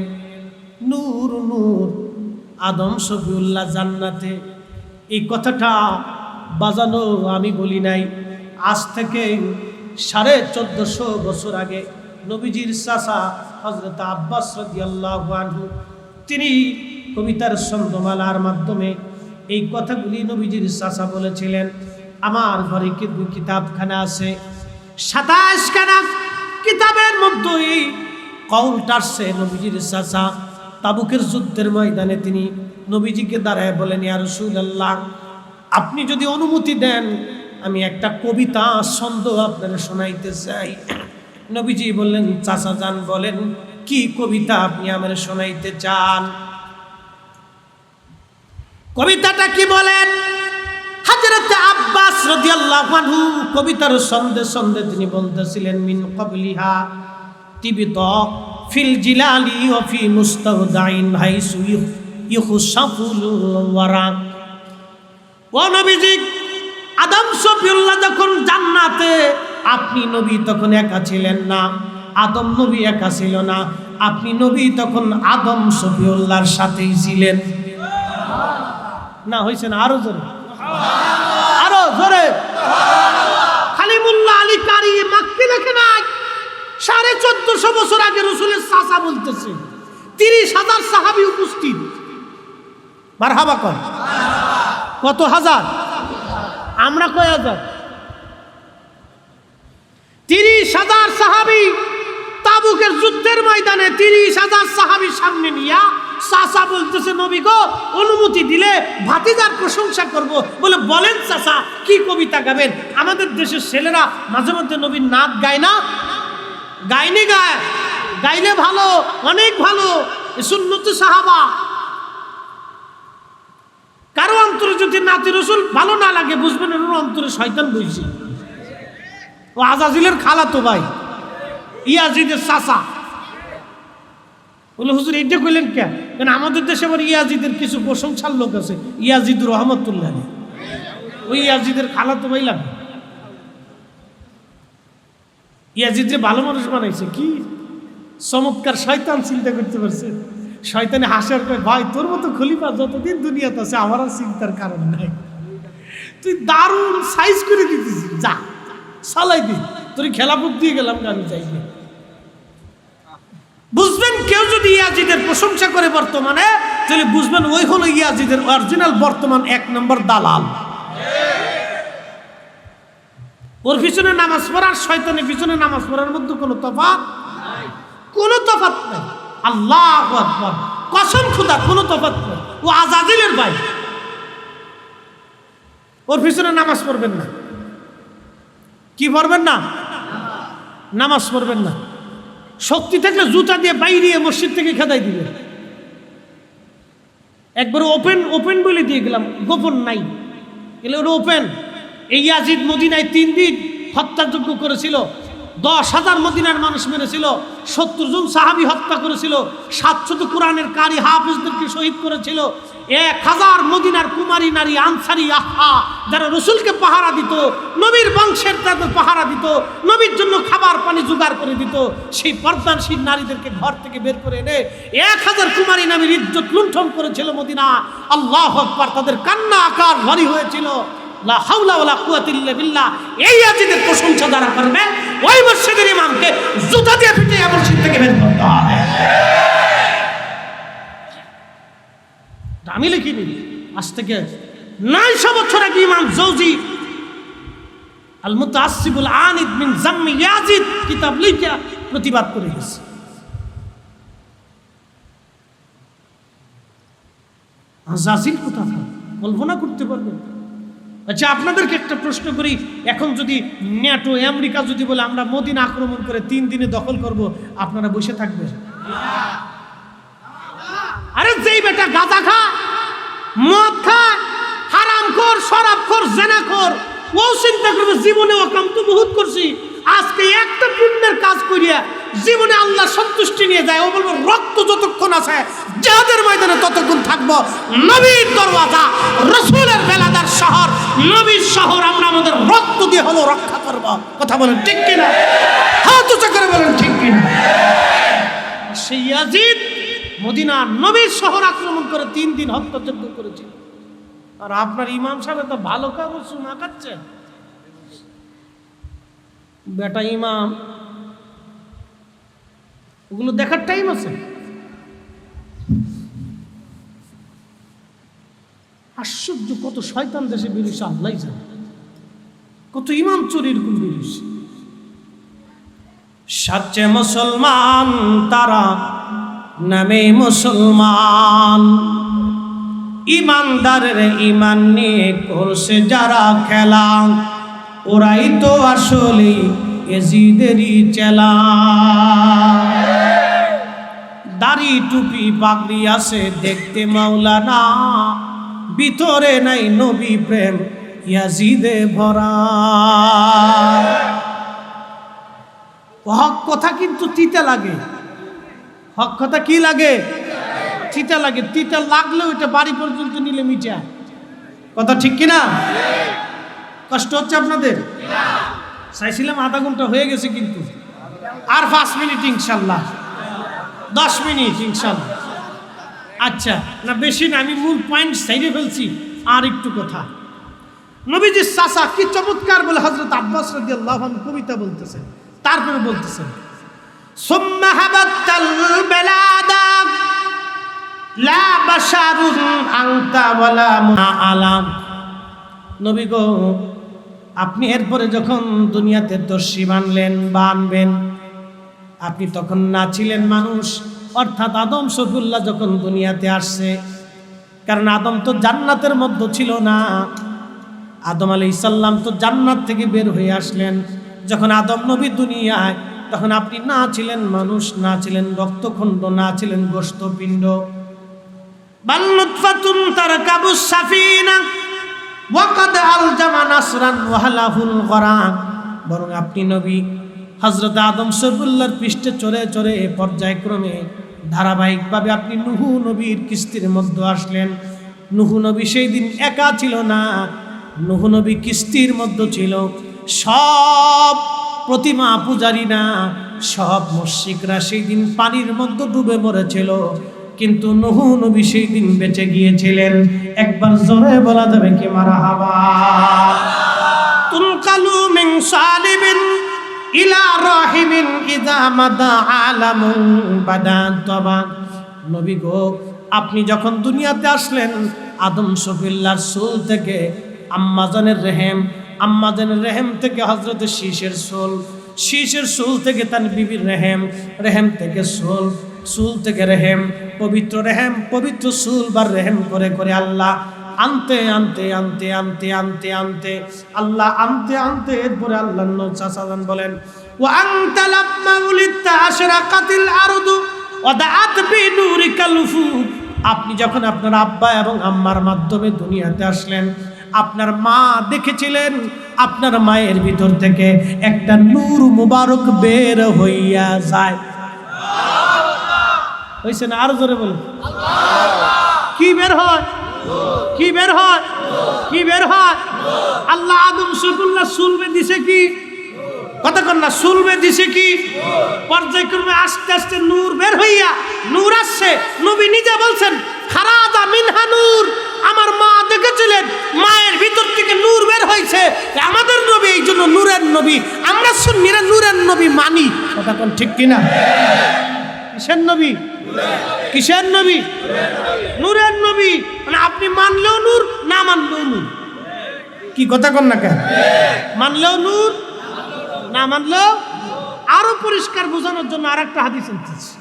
নূর নূর আদম শফিউল্লাহ জান্নাতে। এই কথাটা বাজানো আমি বলি নাই, আজ থেকে 1450 বছর আগে নবীজির চাচা হযরত আব্বাস রাদিয়াল্লাহু আনহু তিনি কবিতার ছন্দমালার মাধ্যমে এই কথাগুলি নবীজির চাচা বলেছিলেন। আমার ঘরে কিন্তু কিতাবখানা আছে, 27 খানা কিতাবের মধ্যে এই কওলটা আসছে। নবীজির চাচা তাবুকের যুদ্ধের ময়দানে তিনি নবীজিকে দাঁড়ায় বলেন, ইয়া রাসূলুল্লাহ, আপনি যদি অনুমতি দেন আমি একটা কবিতা ছন্দ আপনারা শোনাইতে চাই। নবীজি বললেন, চাচা যান, বলেন কি কবিতা আপনি আমারে শোনাইতে চান? কবিতাটা কি বলেন? হযরত আব্বাস রাদিয়াল্লাহু আনহু কবিতার ছন্দে ছন্দে তিনি বলতেছিলেন, মিন ক্বাবলিহা তিবিতা ফিল জিলালি ওয়া ফি মুস্তাওদাইন হাইসু ইখসাফুল ওয়ারা। ও নবীজি, আদম শফিউল্লাহ যখন জান্নাতে, আপনি নবী তখন একা ছিলেন না, আদম নবী একা ছিল না, আপনি নবী তখন আদম শফিউল্লাহর সাথেই ছিলেন। না হইছে না? আরো জোরে, আরো জোরে। খালিমুল্লাহ আলী কারি মাক্কি লেখে নাই, 1450 বছর আগে রাসূলের চাচা বলতেছে 30,000 সাহাবী উপস্থিত। মারহাবা কর। কত হাজার? আমরা কয় হাজার? 30,000 সাহাবী তাবুকের যুদ্ধের ময়দানে 30,000 সাহাবী সামনে নিয়া চাচা বলতেছে, নবী গো, অনুমতি দিলে ভাতিজার প্রশংসা করব। বলে, বলেন চাচা কি কবিতা গাবেন? আমাদের দেশের ছেলেরা মাঝে মধ্যে নবীর নাত গায় না? গায়নি? গাইলে ভালো, অনেক ভালো, সুন্নতে সাহাবা। কারো অন্তরে যদি নাতি রাসূল ভালো না লাগে, বুঝবেন ওর অন্তরে শয়তান বইছে। ও আজাজিলের খালাতো ভাই, ইয়াজিদের চাচা। বলে, হুজুর এইটা কইলেন কেন? কারণ আমাদের দেশে আবার ইয়াজিদের কিছু প্রশংসার লোক আছে, ইয়াজিদ রহমতুল্লাহ, ওই ইয়াজিদের খালাতো ভাই লাগে। ইয়াজিদরে ভালো মানুষ বানাইছে, কি চমৎকার শয়তান চিন্তা করতে পারছে। শয়তানে হাসার কয়, ভাই তোর মতো খলিফা যতদিন দুনিয়াতে আছে আমার আর চিন্তার কারণ নাই, তুই দারুণ সাইজ করে দিতেছিস, যা চালাই দিন, তোর খেলাপুক দিয়ে গেলাম, আমি চাইনি। বুঝবেন কেউ যদি ইয়াজিদের প্রশংসা করে বর্তমানে, তাহলে বুঝবেন ওই হলো ইয়াজিদের অরিজিনাল বর্তমান 1 নম্বর দালাল। ওর পিছনে নামাজ পড়ার, শয়তানের পিছনে নামাজ পড়ার মধ্যে কোনো তফাৎ নাই, কোনো তফাৎ নাই। আল্লাহু আকবার, কসম খোদা, কোনো তফাৎ নাই। ও আজাজিলের ভাই, ওর পিছনে নামাজ পড়বেন না। কি পড়বেন না? নামাজ পড়বেন না। শক্তি থাকলে জুতা দিয়ে বাইরে মসজিদ থেকে খেদাই দিবে। একবার ওপেন বলে দিয়ে গেলাম, গোপন নাই, এলে ওটা ওপেন। এই ইয়াজিদ মদিনায় 3 দিন হত্যাযজ্ঞ করেছিল, 10,000 মদিনার মানুষ মেরেছিল, 70 জন সাহাবী হত্যা করেছিল, 700 কোরআনের কারি হাফেজদেরকে শহীদ করেছিল, 1000 মদিনার কুমারী নারী আনসারি আহা যারা রসুলকে পাহারা দিত, নবীর বংশের তাদের পাহারা দিত, নবীর জন্য খাবার পানি জোগাড় করে দিত, সেই পর্দানশীল নারীদেরকে ঘর থেকে বের করে এনে 1000 কুমারী নারীর ইজ্জত লুণ্ঠন করেছিল মদিনা। আল্লাহু আকবার, তাদের কান্না আকার ভারী হয়েছিল। লা হাওলা ওয়ালা কুওয়াতা ইল্লা বিল্লাহ। এই ইয়াজিদের প্রশংসা যারা করবে ওই মসজিদের ইমামকে জুতা দিয়ে পিটিয়ে মসজিদ থেকে বের করতে হবে। আমি লিখিনি, আজ থেকে 900 বছর আগে ইমাম জৌজি আল মুতাআসসিবুল আনিদ মিন জাম্মি ইয়াজিদ কিতাব লিখে প্রতিবাদ করে গেছে। আজাজিল কোথাকার কল্পনা করতে পারবেন? আচ্ছা, আপনাদেরকে একটা প্রশ্ন করি, এখন যদি ন্যাটো আমেরিকা যদি বলে আমরা মদিনা আক্রমণ করে 3 দিনে দখল করব, আপনারা বসে থাকবেন? আরে যেই বেটা গাঁজা খা, মদ খা, হারামখোর, শরাবখোর, জেনাখোর, ও চিন্তা করবে জীবনে ও কাম তো বহুত করছি, আজকে একটা পুণ্যের কাজ করিয়া জীবনে আল্লাহ সন্তুষ্টি নিয়ে যায়। ও বলবো রক্ত যতক্ষণ আছে জিহাদের ময়দানে ততক্ষণ থাকবো। নবীর দরওয়াজা, রাসূলের বেলাদার শহর, নবীর শহর আমরা আমাদের রক্ত দিয়ে হলো রক্ষা করব। কথা বলেন ঠিক কিনা? হাত উঁচু করে বলেন ঠিক কিনা? সেই ইয়াজিদ মদিনার নবীর শহর আক্রমণ করে 3 দিন হত্যাযজ্ঞ করেছিল। আর আপনার ইমাম সাহেব তো ভালো কাগজ শোনা খাচ্ছে। বেটা ইমাম, ওগুলো দেখার টাইম আছে? আশ্চর্য, কত শয়তান দেশে বেরিয়েছে আল্লাহ জানে, কত ইমাম চোরের গুণ বেরিয়েছে। সাচ্চে মুসলমান তারা নামে মুসলমান, ইমানদারের ইমান নিয়ে করছে যারা খেলা, ওরাই তো আসলে এজিদেরই চেলা। দাড়ি টুপি পাগড়ি আছে দেখতে মাওলানা, ভিতরে নাই নবী প্রেম ইয়াজিদে ভরা। হক কথা কিন্তু তিতা লাগে। হক কথা কি লাগে? তিতা লাগে। তিতা লাগলে ওইটা বাড়ি পর্যন্ত নিলে মিটা। কথা ঠিক কিনা? কষ্ট হচ্ছে আপনাদের? চাইছিলাম আধা ঘন্টা, হয়ে গেছে কিন্তু আর 5 মিনিট ইনশাল্লাহ, 10 মিনিট ইনশাল্লাহ। আচ্ছা, না বেশি না, আমি মূল পয়েন্ট সাইডে ফেলছি। আর একটু কথা, নবীজির চাচা কি চমৎকার বলে হযরত আব্বাস রাদিয়াল্লাহু আনহু কবিতা বলতেছেন, তারপরে বলতেছেন সুম্মা হাবাতাল বেলাদা লা বাশারুন আনতা ওয়ালা মুআলাম। নবী গো, আপনি এরপরে যখন দুনিয়াতে দর্শী বানলেন বা আনবেন, আপনি তখন না ছিলেন মানুষ, অর্থাৎ আদম শফিউল্লাহ যখন দুনিয়াতে আসছে। কারণ আদম তো জান্নাতের মধ্যে ছিল না, আদম আলাইহিস সালাম তো জান্নাত থেকে বের হয়ে আসলেন। যখন আদম নবী দুনিয়ায়, তখন আপনি না ছিলেন মানুষ, না ছিলেন রক্তখণ্ড, না ছিলেন গোশতপিণ্ড। বাল নুতফাতুন তারকাবুস সাফিনা ওয়াকাদ আলজামা নাসরান ওয়াহালাহুল গরাক। বরং আপনি নবী হযরত আদম শফিউল্লাহর পৃষ্ঠে চড়ে চড়ে পর্যায়ক্রমে ধারাবাহিকভাবে আপনি নূহ নবীর কিস্তির মধ্যে আসলেন। নূহ নবী সেই দিন একা ছিল না, নূহ নবী কিস্তির মধ্যে ছিল। সব প্রতিমা পূজারীরা, সব মুশরিকরা সেই দিন পানির মধ্যে ডুবে মরেছিল, কিন্তু নূহ নবী সেই দিন বেঁচে গিয়েছিলেন। একবার জোরে বলা যাবে কি মারহাবা? তুলকালু মিন সালিবিন ইলা রাহিমিন ইযা মাদা আলামুন বাদাতবা। নবী গো, আপনি যখন দুনিয়াতে আসলেন, আদম শফিউল্লাহর চুল থেকে আম্মাজানের রেহেম, আম্মাজানের রেহেম থেকে হযরত শীষের চুল, শীষের চুল থেকে তার বিবির রেহেম, রেহেম থেকে চুল, চুল থেকে রেহেম, পবিত্র রেহেম, পবিত্র চুল বার রেহেম করে করে আল্লাহ আনতে আনতে আনতে আনতে আনতে আনতে আল্লাহ আনতে আনতে এরপরে আল্লাহ নবী সাল্লাল্লাহু বলেন ওয়া আনতা লাম্মা উলিদতা আশরাকাতিল আরদু ওয়া দাআত বিনুরিকাল উফুক। আপনি যখন আপনার আব্বা এবং আম্মার মাধ্যমে দুনিয়াতে আসলেন, আপনার মা দেখেছিলেন আপনার মায়ের ভিতর থেকে একটা নূর মুবারক বের হইয়া যায়। হইছে না? আরো জোরে বলুন। কি বের হয়? কি বের হয়? কি বের হয়? আল্লাহ আদম সফিউল্লাহ সুলবে দিছে কি? কথা কন না, সুলবে দিছে কি? পর্যায়ক্রমে আস্তে আস্তে নূর বের হইয়া, নূর আসছে। নবী নিজে বলছেন খারাজা মিনহা নূর, আমার মা দেখেছিলেন মায়ের ভিতর থেকে নূর বের হয়েছে। আমাদের নবী এই জন্য নূরের নবী, আমরা সুন্নিরা নূরের নবী মানি। কথা কন ঠিক কিনা? কিসের নবী? কিসের নবী? নূরের নবী। মানে আপনি মানলেও নূর, না মানলেও নূর। কি কথা কন না কেন? মানলেও নূর, না মানলেও। আরো পরিষ্কার বোঝানোর জন্য আর একটা হাদিস আনতেছি।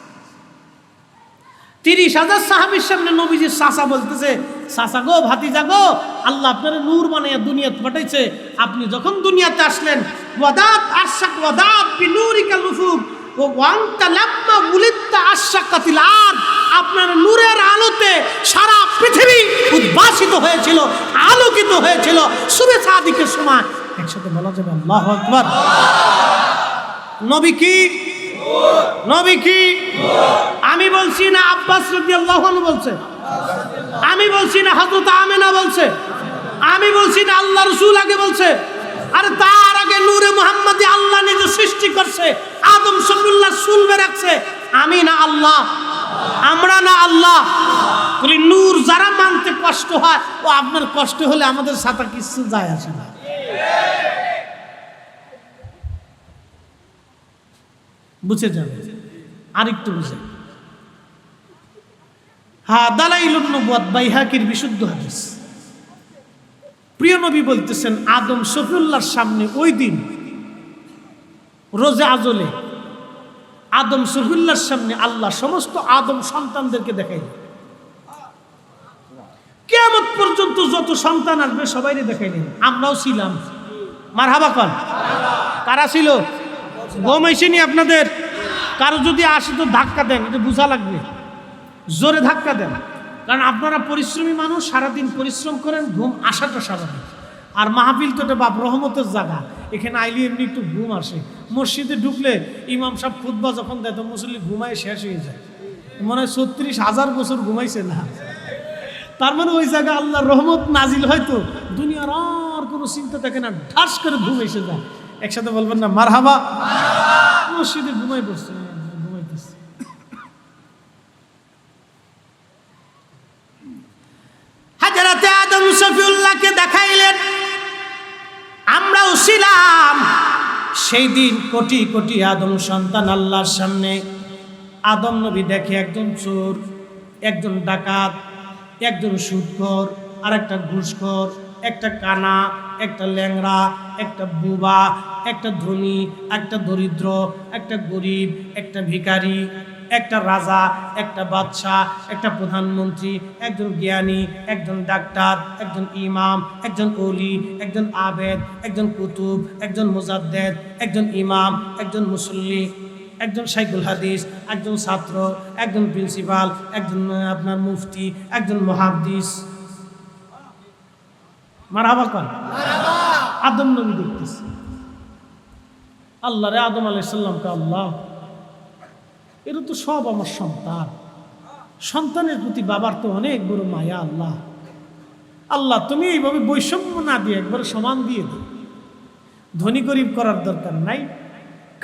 30,000 সাহাবীর সামনে নবীজির চাচা বলতেছে, চাচা গো, ভাতিজা গো, আল্লাহ আপনার নূর বানাইয়া দুনিয়াতে পাঠাইছে। আপনি যখন দুনিয়াতে আসলেন, ওয়াদাত আশাক ওয়াদাত বিনুরিকাল উফুক ওয়া আনতা লাম্মা উলিদতা আশাকাতিল আরদ, আপনার নূরের আলোতে সারা পৃথিবী উদ্ভাসিত হয়েছিল, আলোকিত হয়েছিল। সুবে সাদিকের সময় একসাথে বলা যাবে আল্লাহু আকবার। নবী কি? নবী কি? আমি বলছি না আব্বাস রাদিয়াল্লাহু আনহু বলছে, আমি বলছি না হযরত আমেনা বলছে, আমি বলছি না আল্লাহ রাসূল আগে বলছে। আরে তার আগে নূরে মুহাম্মাদি আল্লাহ নিজে সৃষ্টি করছে, আদম সফিউল্লাহ সুলবে রাখছে। আমি না আল্লাহ, আমরা না আল্লাহ। বলি নূর যারা মানতে কষ্ট হয়, ও আপনার কষ্ট হলে আমাদের সাথে কিছু যায় আসে না। বুঝে যাবে, আরেকটু বুঝে। হ্যাঁ, দালাইলুন নবুয়াত বাইহাকির বিশুদ্ধ হাদিস। প্রিয় নবী বলতেছেন আদম সফিউল্লাহর সামনে ওই দিন রোজে আজলে আদম সফিউল্লাহর সামনে আল্লাহ সমস্ত আদম সন্তানদেরকে দেখাইলেন। কিয়ামত পর্যন্ত যত সন্তান আসবে সবাইকে দেখাইলেন। আমরাও ছিলাম। মারহাবা কন। কারা ছিল? ঘুম আইসেনি আপনাদের? কারো যদি আসে তো ধাক্কা দেন, এটা বোঝা লাগবে, জোরে ধাক্কা দেন। কারণ আপনারা পরিশ্রমী মানুষ, সারাদিন পরিশ্রম করেন, ঘুম আসাটা স্বাভাবিক। আর মাহফিল তো এটা বাপ রহমতের জায়গা, এখানে আইলে এমনি একটু ঘুম আসে। মসজিদে ঢুকলে ইমাম সাহেব খুতবা যখন দেয় তো মুসল্লি ঘুমায় শেষ হয়ে যায়, মনে হয় 36,000 বছর ঘুমাইছে না। তার মানে ওই জায়গায় আল্লাহর রহমত নাজিল হয়তো, দুনিয়ার আর কোনো চিন্তা থাকে না, ঠাস করে ঘুম এসে যায়। একসাথে বলবেন না মারহাবা। মসজিদে ঘুমাই পড়ছে, ঘুমাইতেছে। হাজরাতে আদম সফিউল্লাহকে দেখাইলেন। আমরাও ছিলাম সেই দিন কোটি কোটি আদম সন্তান আল্লাহর সামনে। আদম নবী দেখে একজন চোর, একজন ডাকাত, একজন সুদখোর, আর একটা ঘুষখোর, একটা কানা, একটা ল্যাংড়া, একটা বুবা, একটা ধনী, একটা দরিদ্র, একটা গরিব, একটা ভিখারি, একটা রাজা, একটা বাদশাহ, একটা প্রধানমন্ত্রী, একজন জ্ঞানী, একজন ডাক্তার, একজন ইমাম, একজন ওলি, একজন আবেদ, একজন কুতুব, একজন মুজাদ্দেদ, একজন ইমাম, একজন মুসল্লি, একজন শাইখুল হাদিস, একজন ছাত্র, একজন প্রিন্সিপাল, একজন আপনার মুফতি, একজন মুহাদ্দিস। মারহাবা কর। আদম নবী দেখতেছে আল্লাহ রে, আদম আলাইহিস সালামকে, আল্লাহ এরা তো সব আমার সন্তান, সন্তানের প্রতি বাবার তো অনেক বড় মায়া। আল্লাহ, আল্লাহ তুমি এইভাবে বৈষম্য না দিয়ে একবার সমান দিয়ে দাও। ধনী গরিব করার দরকার নাই,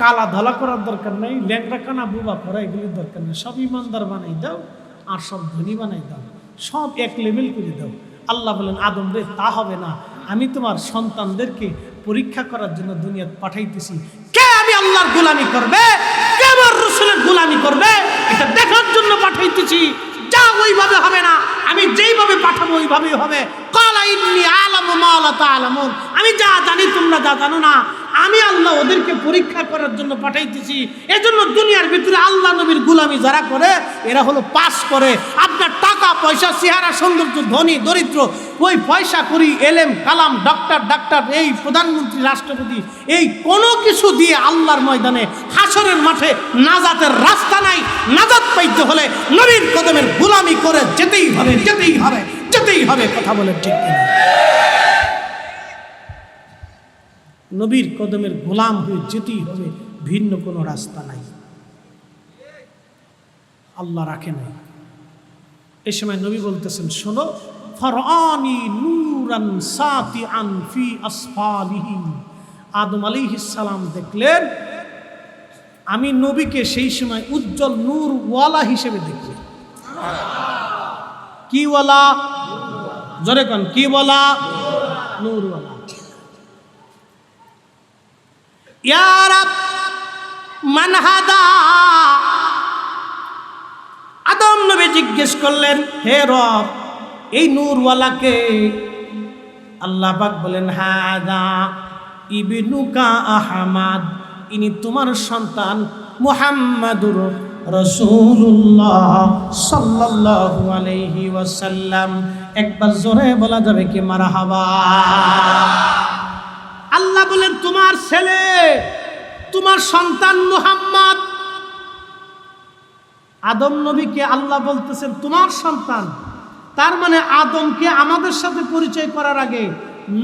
কালা ধলা করার দরকার নাই, ল্যাংড়া কানা বুবা করা এগুলির দরকার নেই। সব ইমানদার বানাই দাও আর সব ধনী বানাই দাও, সব এক লেভেল করে দাও। আল্লাহ বলেন আদম রে, তা হবে না, আমি তোমার সন্তানদেরকে পরীক্ষা করার জন্য দুনিয়াতে পাঠাইতেছি। কে আমি আল্লাহর গোলামি করবে, কে আমার রাসূলের গোলামি করবে, এটা দেখার জন্য পাঠাইতেছি। যা ওইভাবে হবে না, আমি যেইভাবে পাঠাবো ওইভাবেই হবে। ক্বালা ইন্নী আ'লামু মা লা তা'লামুন, আমি যা জানি তোমরা যা জানো না। আমি আল্লাহ ওদেরকে পরীক্ষা করার জন্য পাঠাইতেছি। এজন্য দুনিয়ার ভিতরে আল্লাহ নবীর গোলামি যারা করে এরা হলো পাস করে। আপনার টাকা পয়সা, চেহারা, সৌন্দর্য, ধনী দরিদ্র, ওই পয়সা করি, এলেম কালাম, ডাক্তার, এই প্রধানমন্ত্রী, রাষ্ট্রপতি, এই কোনো কিছু দিয়ে আল্লাহর ময়দানে হাসরের মাঠে নাজাতের রাস্তা নাই। নাজাত পাইতে হলে নবীর কদমের গোলামি করে যেতেই হবে, যেতেই হবে, যেতেই হবে। কথা বলে ঠিক কিনা? নবীর কদমের গোলাম হয়ে যেতেই হবে, ভিন্ন কোনো রাস্তা নাই। আল্লাহ রাখে নাই। এই সময় নবী বলতেছেন, শোনো, ফারআনি নূরান সাতিআন ফি আসফালিহি। আদম আলাইহিস সালাম দেখলেন, আমি নবীকে সেই সময় উজ্জ্বল নূর ওয়ালা হিসেবে দেখলেন। কি ওয়ালা? জোরে কোন, কি ওয়ালা? নূর ওয়ালা। ইয়া রাব মান হাদা। আদম নবী জিজ্ঞেস করলেন, হে রব, এই নূরওয়ালাকে? আল্লাহ পাক বলেন, হাদা ইবনুকা আহমদ, ইনি তোমার সন্তান মুহাম্মাদুর রাসূলুল্লাহ সাল্লাল্লাহু আলাইহি ওয়াসাল্লাম। একবার জোরে বলা যাবে কি মারহাবা? আল্লাহ বলেন, তোমার ছেলে, তোমার সন্তান মুহাম্মদ। আদম নবীকে আল্লাহ বলতেছেন তোমার সন্তান। তার মানে আদমকে আমাদের সাথে পরিচয় করার আগে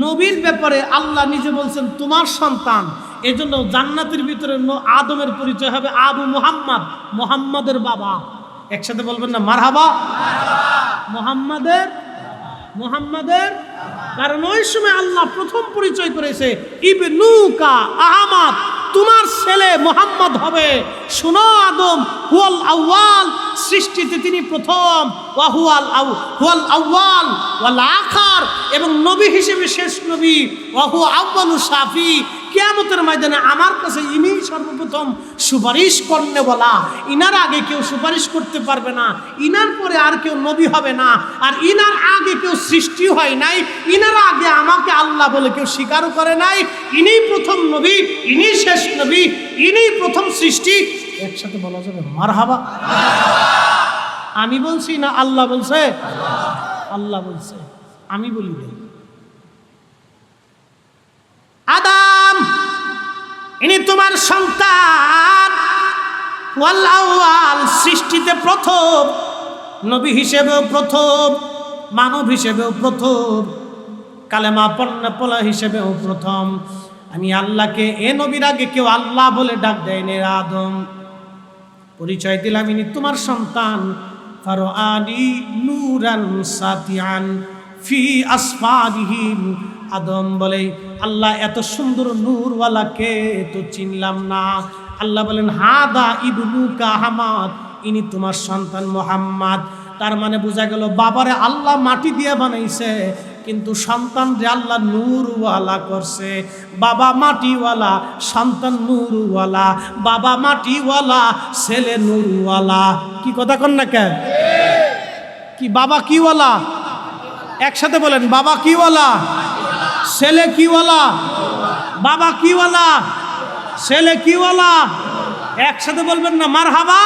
নবীর ব্যাপারে আল্লাহ নিজে বলছেন তোমার সন্তান। এজন্য জান্নাতের ভিতরে আদমের পরিচয় হবে আবু মুহাম্মদ, মুহাম্মাদের বাবা। একসাথে বলবেন না মারহাবা? মুহাম্মাদের, কারণ ওই সময় আল্লাহ প্রথম পরিচয় করেছে ইবনুকা আহমদ, তোমার ছেলে মুহাম্মদ হবে। শুনো আদম, হুয়াল আউয়াল, সৃষ্টিতে তিনি প্রথম, ওয়া হুয়াল আউয়াল ওয়াল আখির, এবং নবী হিসেবে শেষ নবী, ওয়া হুয়া আউয়ালু শাফি। কিয়ামতের ময়দানে আমার কাছে ইনি সর্বপ্রথম সুপারিশ করনে বলা। ইনার আগে কেউ সুপারিশ করতে পারবে না, ইনার পরে আর কেউ নবী হবে না, আর ইনার আগে কেউ সৃষ্টি হয় নাই, ইনার আগে আমাকে আল্লাহ বলে কেউ স্বীকারও করে নাই। ইনি প্রথম নবী, ইনি শেষ নবী, ইনি প্রথম সৃষ্টি। একসাথে বলা যাবে মারহাবা? আমি বলছি না আল্লাহ বলছে? আল্লাহ বলছে, আমি বলি নাই। আদম, ইনি তোমার সন্তান, ওয়াল আউয়াল, সৃষ্টিতে প্রথম, নবী হিসেবেও প্রথম, মানব হিসেবেও প্রথম, কালেমা পড়া হিসেবেও প্রথম। আমি আল্লাহকে এ নবীর আগে কেউ আল্লাহ বলে ডাক দেয়নি। আদম, পরিচয় দিলাম ইনি তোমার সন্তান। ফারআনি নূরান সাতিআন ফি আসফারিহি। আদম বলে, আল্লাহ এত সুন্দর নূরওয়ালাকে তো চিনলাম না। আল্লাহ বলেন, হাদা ইবনুকা আহমদ, ইনি তোমার সন্তান মুহাম্মদ। তার মানে বোঝা গেল বাবারে আল্লাহ মাটি দিয়ে বানাইছে, কিন্তু সন্তান যে আল্লাহ নূরওয়ালা করছে। বাবা মাটিওয়ালা, সন্তান নূরওয়ালা, বাবা মাটিওয়ালা, ছেলে নূরওয়ালা। কি কথা কন না কেন? কি বাবা কিওয়ালা? একসাথে বলেন, বাবা কিওয়ালা? ছেলে কিওয়ালা? বাবা কিওয়ালা? ছেলে কিওয়ালা? একসাথে বলবেন না মারহাবা?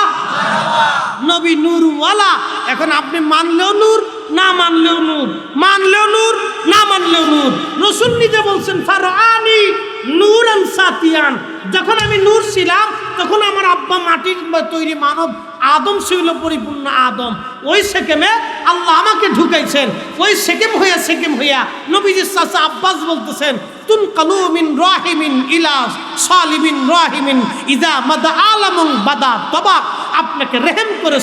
নবী নূরওয়ালা। এখন আপনি মানলেও নূর, না মানলেও নূর, মানলেও নূর, না মানলেও নূর। রাসূল নিজে বলছেন, ফারআনি নূরান সাতিআন। যখন আমি নূর ছিলাম তখন আমার আব্বা মাটির তৈরি মানব আদম ছিল, পরিপূর্ণ আদম। ওই সেকেমে আল্লাহ আমাকে ঢুকাইছেন। ওই সেকেম হইয়া নবীজির চাচা আব্বাস বলতেছেন, তুনকালু মিন রাহিমিন ইলা সালিবিন রাহিমিন ইযা মাদা আলামুন বাদা তবা। আপনাকে রেহেম করে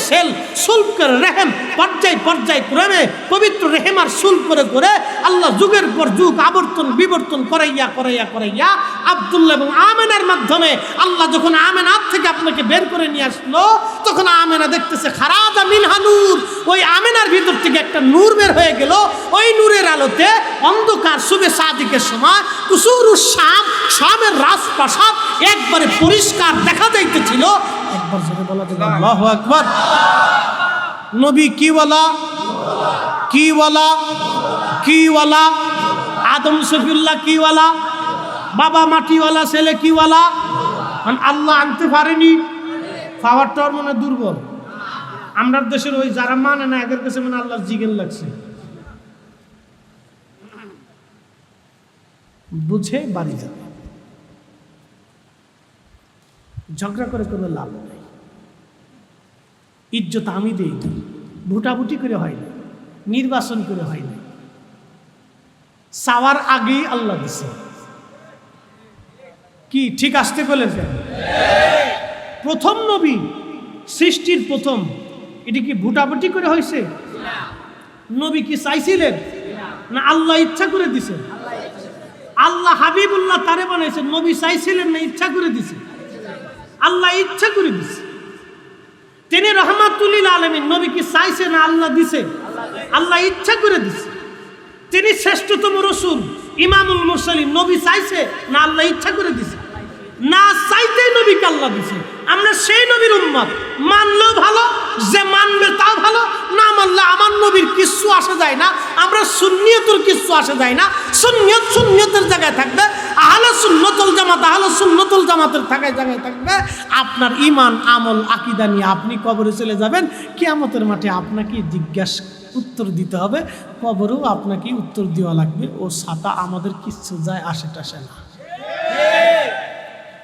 সুল করে রেহেম, পর্যায় ক্রমে পবিত্র রেহেম আর সুল করে আল্লাহ যুগের পর যুগ আবর্তন বিবর্তন করাইয়া আব্দুল্লাহ এবং আমেনার মাধ্যমে আল্লাহ যখন আমেনার থেকে আপনাকে বের করে নিয়ে আসলো, তখন আমেনা দেখতেছে খারাজা মিনহা নূর। ওই আমেনার ভিতর থেকে একটা নূর বের হয়ে গেল। ওই নূরের আলোতে অন্ধকার শুবে সাদিকের সময় কুসুরুস শামের রাজপ্রাসাদ একবারে পরিষ্কার দেখা যাইতেছিল। একবার জোরে বলা যাবে আল্লাহু আকবার। নবী কিওয়ালা? আদম শফিউল্লাহ কিওয়ালা? বাবা মাটিওয়ালা, ছেলে কিওয়ালা? আল্লাহ আনতে পারেনি, পাওয়ারটার মনে দুর্বল। আমরা দেশের ওই যারা মানে না, এদের কাছে মানে আল্লাহর জিগেন লাগছে। বুঝে বাড়ি যাবে, ঝগড়া করে কোনো লাভ নেই। ইজ্জত আমি দিই, ভুটাভুটি করে হয় না, নির্বাচন করে হয় না, চাওয়ার আগেই আল্লাহ দিছে। কি ঠিক আসতে বলেছেন? প্রথম নবী, সৃষ্টির প্রথম, এটি কি ভুটাভুটি করে হয়েছে? নবী কি চাইছিলেন না আল্লাহ ইচ্ছা করে দিছে? আল্লাহ হাবিবুল্লাহ তারে বানাইছে, নবী চাইছিলেন না ইচ্ছা করে দিছে? আল্লাহ ইচ্ছা করে দিছে। তিনি রহমাতুল লিল আলামিন, নবী কি চাইছে না আল্লাহ দিছে? আল্লাহ ইচ্ছা করে দিছে। তিনি শ্রেষ্ঠতম রাসূল, ইমামুল মুরসালিন, নবী চাইছে না আল্লাহ ইচ্ছা করে দিছে? না চাইতেই নবীকে আল্লাহ দিছে। আমরা সেই নবীর উম্মত, মানলেও ভালো, যে মানবে তাও ভালো, না মানলে আমার নবীর কিচ্ছু আসে যায় না। আমরা সুন্নিয়তের কিচ্ছু আসে যায় না। সুন্নিয়ত সুন্নিয়তের জায়গায় থাকবে, আহলে সুন্নতুল জামাত আহলে সুন্নতুল জামাতের জায়গায় থাকবে। আপনার ঈমান আমল আকীদা নিয়ে আপনি কবরে চলে যাবেন, কিয়ামতের মাঠে আপনাকে জিজ্ঞাসা উত্তর দিতে হবে, কবরেও আপনাকে উত্তর দেওয়া লাগবে। ও সাতা আমাদের কিচ্ছু যায় আসে টাসে না।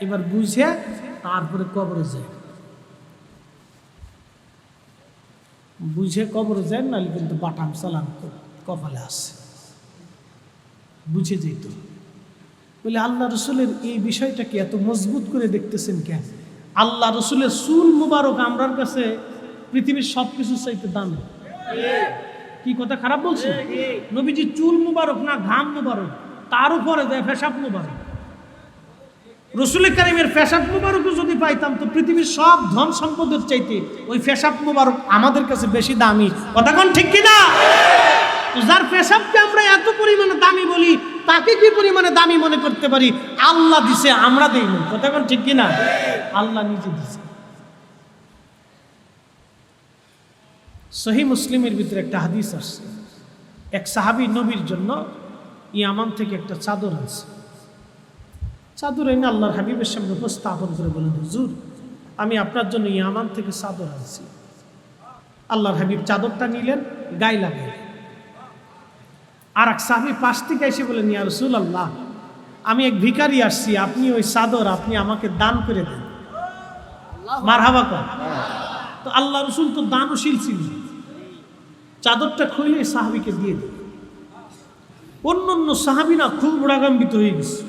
এবার বুঝে তারপরে কবরে যায়, বুঝে কবরে যায়, নাহলে কিন্তু বাটাম চালান কপালে আসে। বুঝে যেত বলে আল্লাহ রসুলের এই বিষয়টাকে এত মজবুত করে দেখতেছেন কেন? আল্লাহ রসুলের চুল মুবারক আমরার কাছে পৃথিবীর সব কিছু চাইতে দামি। কি কথা খারাপ বলছে? নবীজি চুল মুবারক না ঘাম মুবারক, তার উপরে যায় পেশাব মুবারক। রসুল কারীমের পেশাব মুবারকও যদি পাইতাম তো পৃথিবীর সব ধন সম্পদের চাইতে ওই পেশাব মুবারক আমাদের কাছে বেশি দামি। কথা কোন ঠিক কিনা? যার পেশাবকে আমরা এত পরিমাণে দামি বলি, তাকে কি পরিমাণে দামি মনে করতে পারি? আল্লাহ দিছে, আমরা দেই না। কথা কোন ঠিক কিনা? আল্লাহ নিজে দিছে। সহিহ মুসলিমের ভিতরে একটা হাদিস আসছে, এক সাহাবী নবীর জন্য ইয়ামান থেকে একটা চাদর আনছে। চাদর এনে আল্লাহর হাবিবের সামনে উপস্থাপন করে বলেন, হুজুর আমি আপনার জন্য ইয়ামান থেকে চাদর আনছি। আল্লাহর হাবিব চাদরটা নিলেন, গায়ে লাগাইলেন। আর এক সাহাবী পাশ থেকে এসে বলেন, ইয়া রাসূলুল্লাহ আমি এক ভিখারি আসছি, আপনি ওই চাদর আপনি আমাকে দান করে দেন। মারহাবা কর। তো আল্লাহ রসুল তো দানশীল ছিলেন, চাদরটা খুলে সাহাবীকে দিয়ে দিল। অন্য সাহাবীরা খুব রাগান্বিত হয়ে গেছে।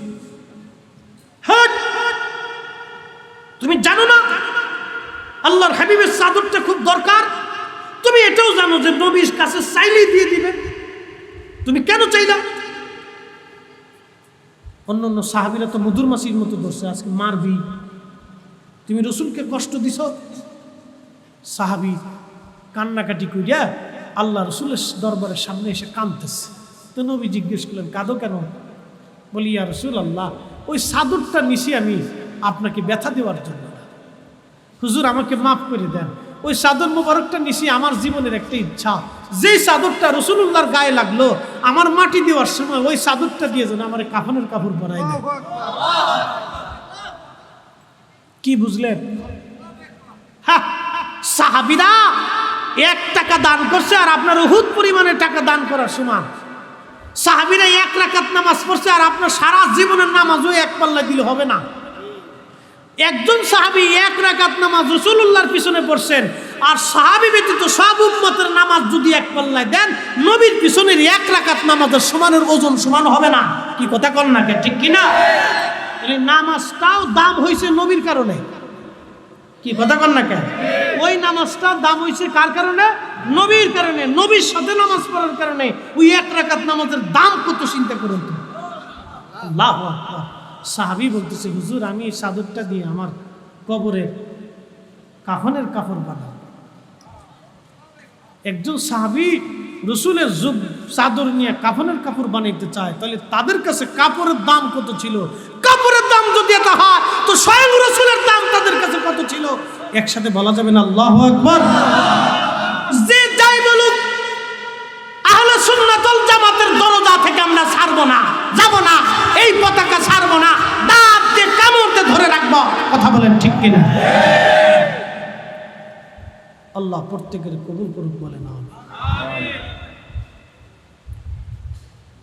তুমি জানো না আল্লাহর হাবিবের চাদরটা খুব দরকার? তুমি এটাও জানো যে নবীর কাছে চাইলেই দিয়ে দিবে, তুমি কেন চাইলা? অন্য সাহাবীরা তো মধুর মাছির মতো ধরছে, আজকে মারবি, তুমি রসুলকে কষ্ট দিছ। সাহাবী কান্নাকাটি করিয়া আল্লাহ রসুলের দরবারের সামনে এসে কাঁদতেছে। তো নবী জিজ্ঞেস করলেন, কাঁদো কেন? বলি, ইয়া রাসূলুল্লাহ ওই চাদরটা নিছি আমি আপনাকে ব্যথা দেওয়ার জন্য না, হুজুর আমাকে মাফ করে দেন। ওই চাদর মোবারকটা নিছি আমার জীবনের একটা ইচ্ছা, যেই চাদরটা রাসূলুল্লাহর গায়ে লাগলো আমার মাটি দেওয়ার সময় ওই চাদরটা দিয়ে যেন আমার কাফনের কাপড় পরাই দেয়। কি বুঝলেন? হ্যাঁ, সাহাবীরা 1 টাকা দান করছে আর আপনার উহুদ পরিমাণে টাকা দান করার সমান। সাহাবীরা 1 রাকাত নামাজ পড়ছে আর আপনার সারা জীবনের নামাজও এক পাল্লা দিলে হবে না। একজন সাহাবী 1 রাকাত নামাজ রাসূলুল্লাহর পিছনে পড়ছেন, আর সাহাবী ব্যতীত সব উম্মতের নামাজ যদি এক পাল্লায় দেন, নবীর পিছনের 1 রাকাত নামাজের সমানের ওজন সমান হবে না। কি কথা কন না, ঠিক কিনা? এই নামাজটাও দাম হয়েছে নবীর কারণে। কি কথা কন না কেন? ওই নামাজটার দাম হয়েছে কার কারণে? নবীর কারণে। নবীর সাথে নামাজ পড়ার কারণে ওই 1 রাকাত নামাজের দাম কত চিন্তা করুন তো। আল্লাহু আকবার। সাহাবী বলতেছে, হুজুর আমি এই চাদরটা দিয়ে আমার কবরে কাফনের কাপড় বানাবো। একজন সাহাবী রসুলের চাদর নিয়ে কাফনের কাপড় বানাইতে চায়, তাহলে তাদের কাছে কাপড়ের দাম কত ছিল? কাপড়ের দাম যদি এটা হয় তো স্বয়ং রসুলের দাম তাদের কাছে কত ছিল? একসাথে বলা যাবে না আল্লাহু আকবার? যে যাই বলুক, আহলে সুন্নাতুল জামাতের দরজা থেকে আমরা ছাড়বো না, যাব না, এই পতাকা ছাড়বো না, দাঁত দিয়ে কামড়তে ধরে রাখবো। কথা বলেন ঠিক কিনা? আল্লাহ প্রত্যেকের কবুল করুক, বলেন আমিন।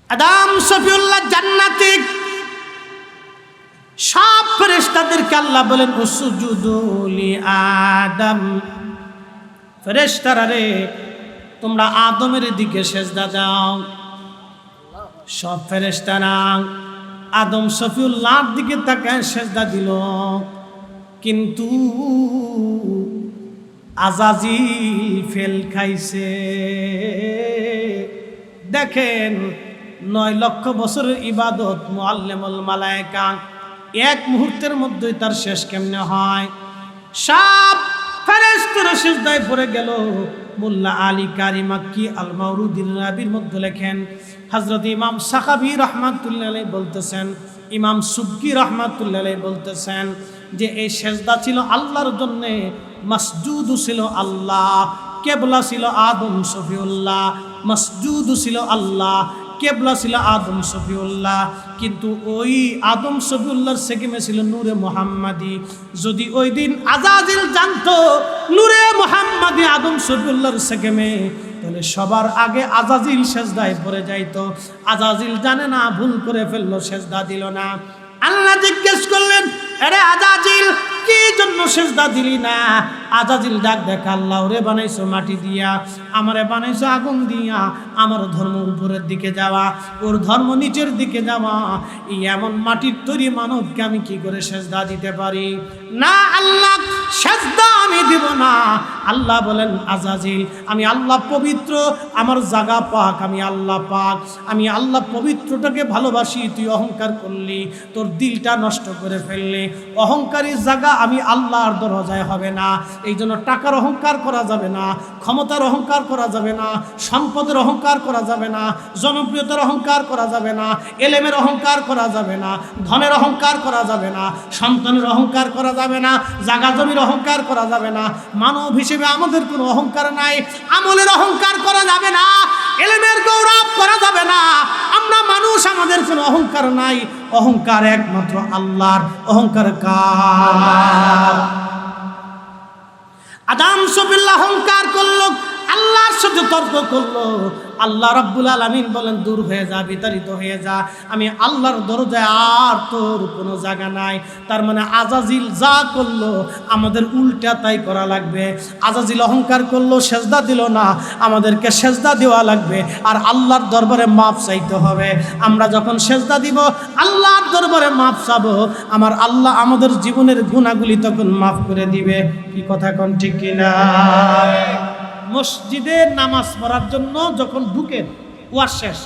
আদম শফিউল্লাহ জান্নাতি সব ফেরেশতাদেরকে আল্লাহ বলেন, উসজুদু লি আদম। ফেরেশতারা রে, তোমরা আদমের দিকে সেজদা দাও। সব ফেরেশতারা আদম শফিউল্লাহর দিকে তাকায় সেজদা দিল, কিন্তু আজাজিল ফেল খাইছে। দেখেন 9 লক্ষ বছরের ইবাদত মুআল্লিমুল মালায়েকা, এক মুহূর্তের মধ্যেই তার শেষ কেমনে হয়। সব ফেরেশতারা সিজদায় পড়ে গেল। মোল্লা আলী কারি মাক্কি আল মাওরুদির রাবির মধ্যে লেখেন, হযরত ইমাম সাখাবী রাহমাতুল্লাহ আলাইহি বলতেছেন, ইমাম সুবকি রাহমাতুল্লাহ আলাইহি বলতেছেন যে এই সেজদা ছিল আল্লাহর জন্যে, মাসজুদ ছিল আল্লাহ, কেবলা ছিল আদম শফিউল্লাহ, মাসজুদ ছিল আল্লাহ, কেবলা ছিল আদম শফিউল্লাহ। কিন্তু ওই আদম শফিউল্লাহর সেকেমে ছিল নূরে মুহাম্মাদি। যদি ওই দিন আজাজিল জানতো নূরে মুহাম্মাদি আদম শফিউল্লাহর সেকেমে, তাহলে সবার আগে আজাজিল সেজদায় পড়ে যাইতো। আজাজিল জানে না, ভুল করে ফেললো, সেজদা দিল না। আল্লাহ জিজ্ঞেস করলেন, আরে আজাজিল কি জন্য সেজদা দিলি না? আজাজিল ডাক দেখা, আল্লাহ ওরে বানাইছো মাটি দিয়া, আমারে বানাইছো আগুন দিয়া, আমার ধর্ম উপরের দিকে যাওয়া, ওর ধর্ম নিচের দিকে যাওয়া, এই এমন মাটির তৈরি মানবকে আমি কি করে সেজদা দিতে পারি? না আল্লাহ, সেজদা আমি দিব না। আল্লাহ বলেন, আজাজিল আমি আল্লাহ পবিত্র, আমার জায়গা পাক, আমি আল্লাহ পাক, আমি আল্লাহ পবিত্রটাকে ভালোবাসি, তুই অহংকার করলি, তোর দিলটা নষ্ট করে ফেললি। অহংকারী জায়গা আমি আল্লাহর দরজায় হবে না। এই জন্য টাকার অহংকার করা যাবে না, ক্ষমতার অহংকার করা যাবে না, সম্পদের অহংকার করা যাবে না, জনপ্রিয়তার অহংকার করা যাবে না, এলেমের অহংকার করা যাবে না, ধনের অহংকার করা যাবে না, সন্তানের অহংকার করা যাবে না, জাগা জমির অহংকার করা যাবে না। মানব হিসেবে আমাদের কোনো অহংকার নাই, আমলের অহংকার করা যাবে না, এলেমের গৌরব করা যাবে না। আমরা মানুষ, আমাদের কোনো অহংকার নাই। অহংকার একমাত্র আল্লাহর। অহংকার কার? আদম শফিউল্লাহ অহংকার করলো, আল্লাহর সাথে তর্ক করলো। আল্লাহ রাব্বুল আলামিন বলেন, দূর হয়ে যা, বিতাড়িত হয়ে যা, আমি আল্লাহর দরজায় আর তোর কোনো জায়গা নাই। তার মানে আজাজিল যা করলো আমাদের উল্টা তাই করা লাগবে। আজাজিল অহংকার করলো, সেজদা দিল না, আমাদেরকে সেজদা দেওয়া লাগবে, আর আল্লাহর দরবারে মাপ চাইতে হবে। আমরা যখন সেজদা দিব, আল্লাহর দরবারে মাপ চাবো, আমার আল্লাহ আমাদের জীবনের গুনাহগুলি তখন মাফ করে দিবে। কি কথা কোন ঠিক কিনা? মসজিদে নামাজ পড়ার জন্য যখন ঢুকেন, ওয়াজ শেষ,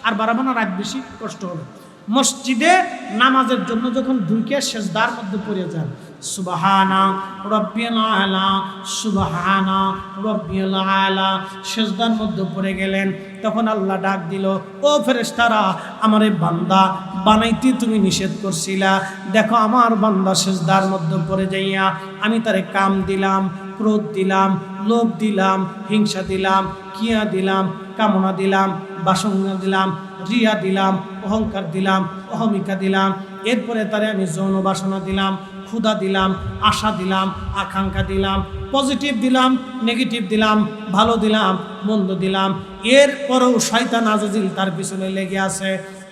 আর বাড়াবো না, রাত বেশি কষ্ট হবে। মসজিদে নামাজের জন্য যখন ঢুকে সেজদার মধ্যে পড়ে যান, সুবহানা রাব্বিয়াল আলা, সুবহানা রাব্বিয়াল আলা, সেজদার মধ্যে পড়ে গেলেন, তখন আল্লাহ ডাক দিল, ও ফেরেশতারা, আমার এই বান্দা বানাইতে তুমি নিষেধ করছিলা, দেখো আমার বান্দা সেজদার মধ্যে পড়ে যাইয়া আমি তারে কাম দিলাম, ক্রোধ দিলাম, লোভ দিলাম, হিংসা দিলাম, কিয়া দিলাম, কামনা দিলাম, বাসনা দিলাম, রিয়া দিলাম, অহংকার দিলাম, অহমিকা দিলাম, এরপরে তারে আমি যৌন বাসনা দিলাম, ক্ষুধা দিলাম, আশা দিলাম, আকাঙ্ক্ষা দিলাম, পজিটিভ দিলাম, নেগেটিভ দিলাম, ভালো দিলাম, মন্দ দিলাম। এরপরেও শয়তান আজাজিল তার পিছনে লেগে আছে।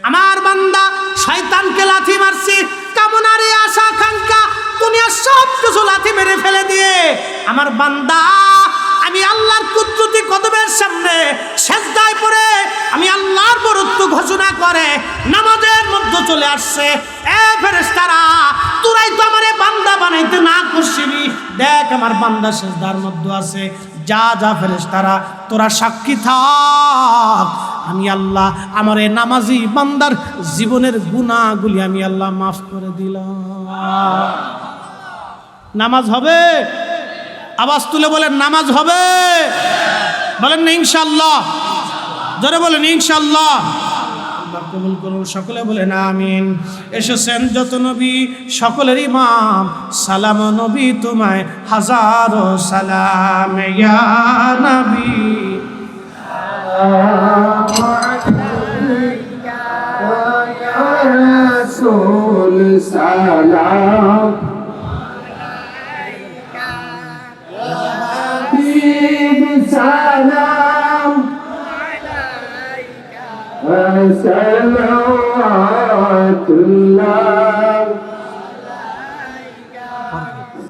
আমার বান্দা শয়তানকে লাথি মারছি, কামনা, রিয়া, আশা, আকাঙ্ক্ষা, দুনিয়ার সব কিছু লাথি মেরে ফেলে দিয়ে আমার বান্দা আমি আল্লাহর কুদরতি কদমের সামনে সেজদায় পড়ে আমি আল্লাহর বরত্ব ঘোষণা করে নামাজের মধ্যে চলে আসছে। এ ফেরেশতারা, তোরাই তো আমারে বান্দা বানাইতে না করছিলি, দেখ আমার বান্দা সেজদার মধ্যে আছে। যা যা ফেরেশতারা, তোরা সাক্ষী থাক, আমি আল্লাহ আমার এই নামাজি বান্দার জীবনের গুনাহগুলি আমি আল্লাহ মাফ করে দিলাম। নামাজ হবে? আওয়াজ তুলে বলেন, নামাজ হবে? বলেন না ইনশাআল্লাহ? জোরে বলেন ইনশাআল্লাহ। আল্লাহ কবুল করুন, সকলে বলেন আমিন। এসেছেন যত নবী সকলের ইমাম, সালাম নবী তোমায় হাজারো সালাম, ইয়া নবী রাসূল সালাম, সালাম আলাইকা, আসসালামু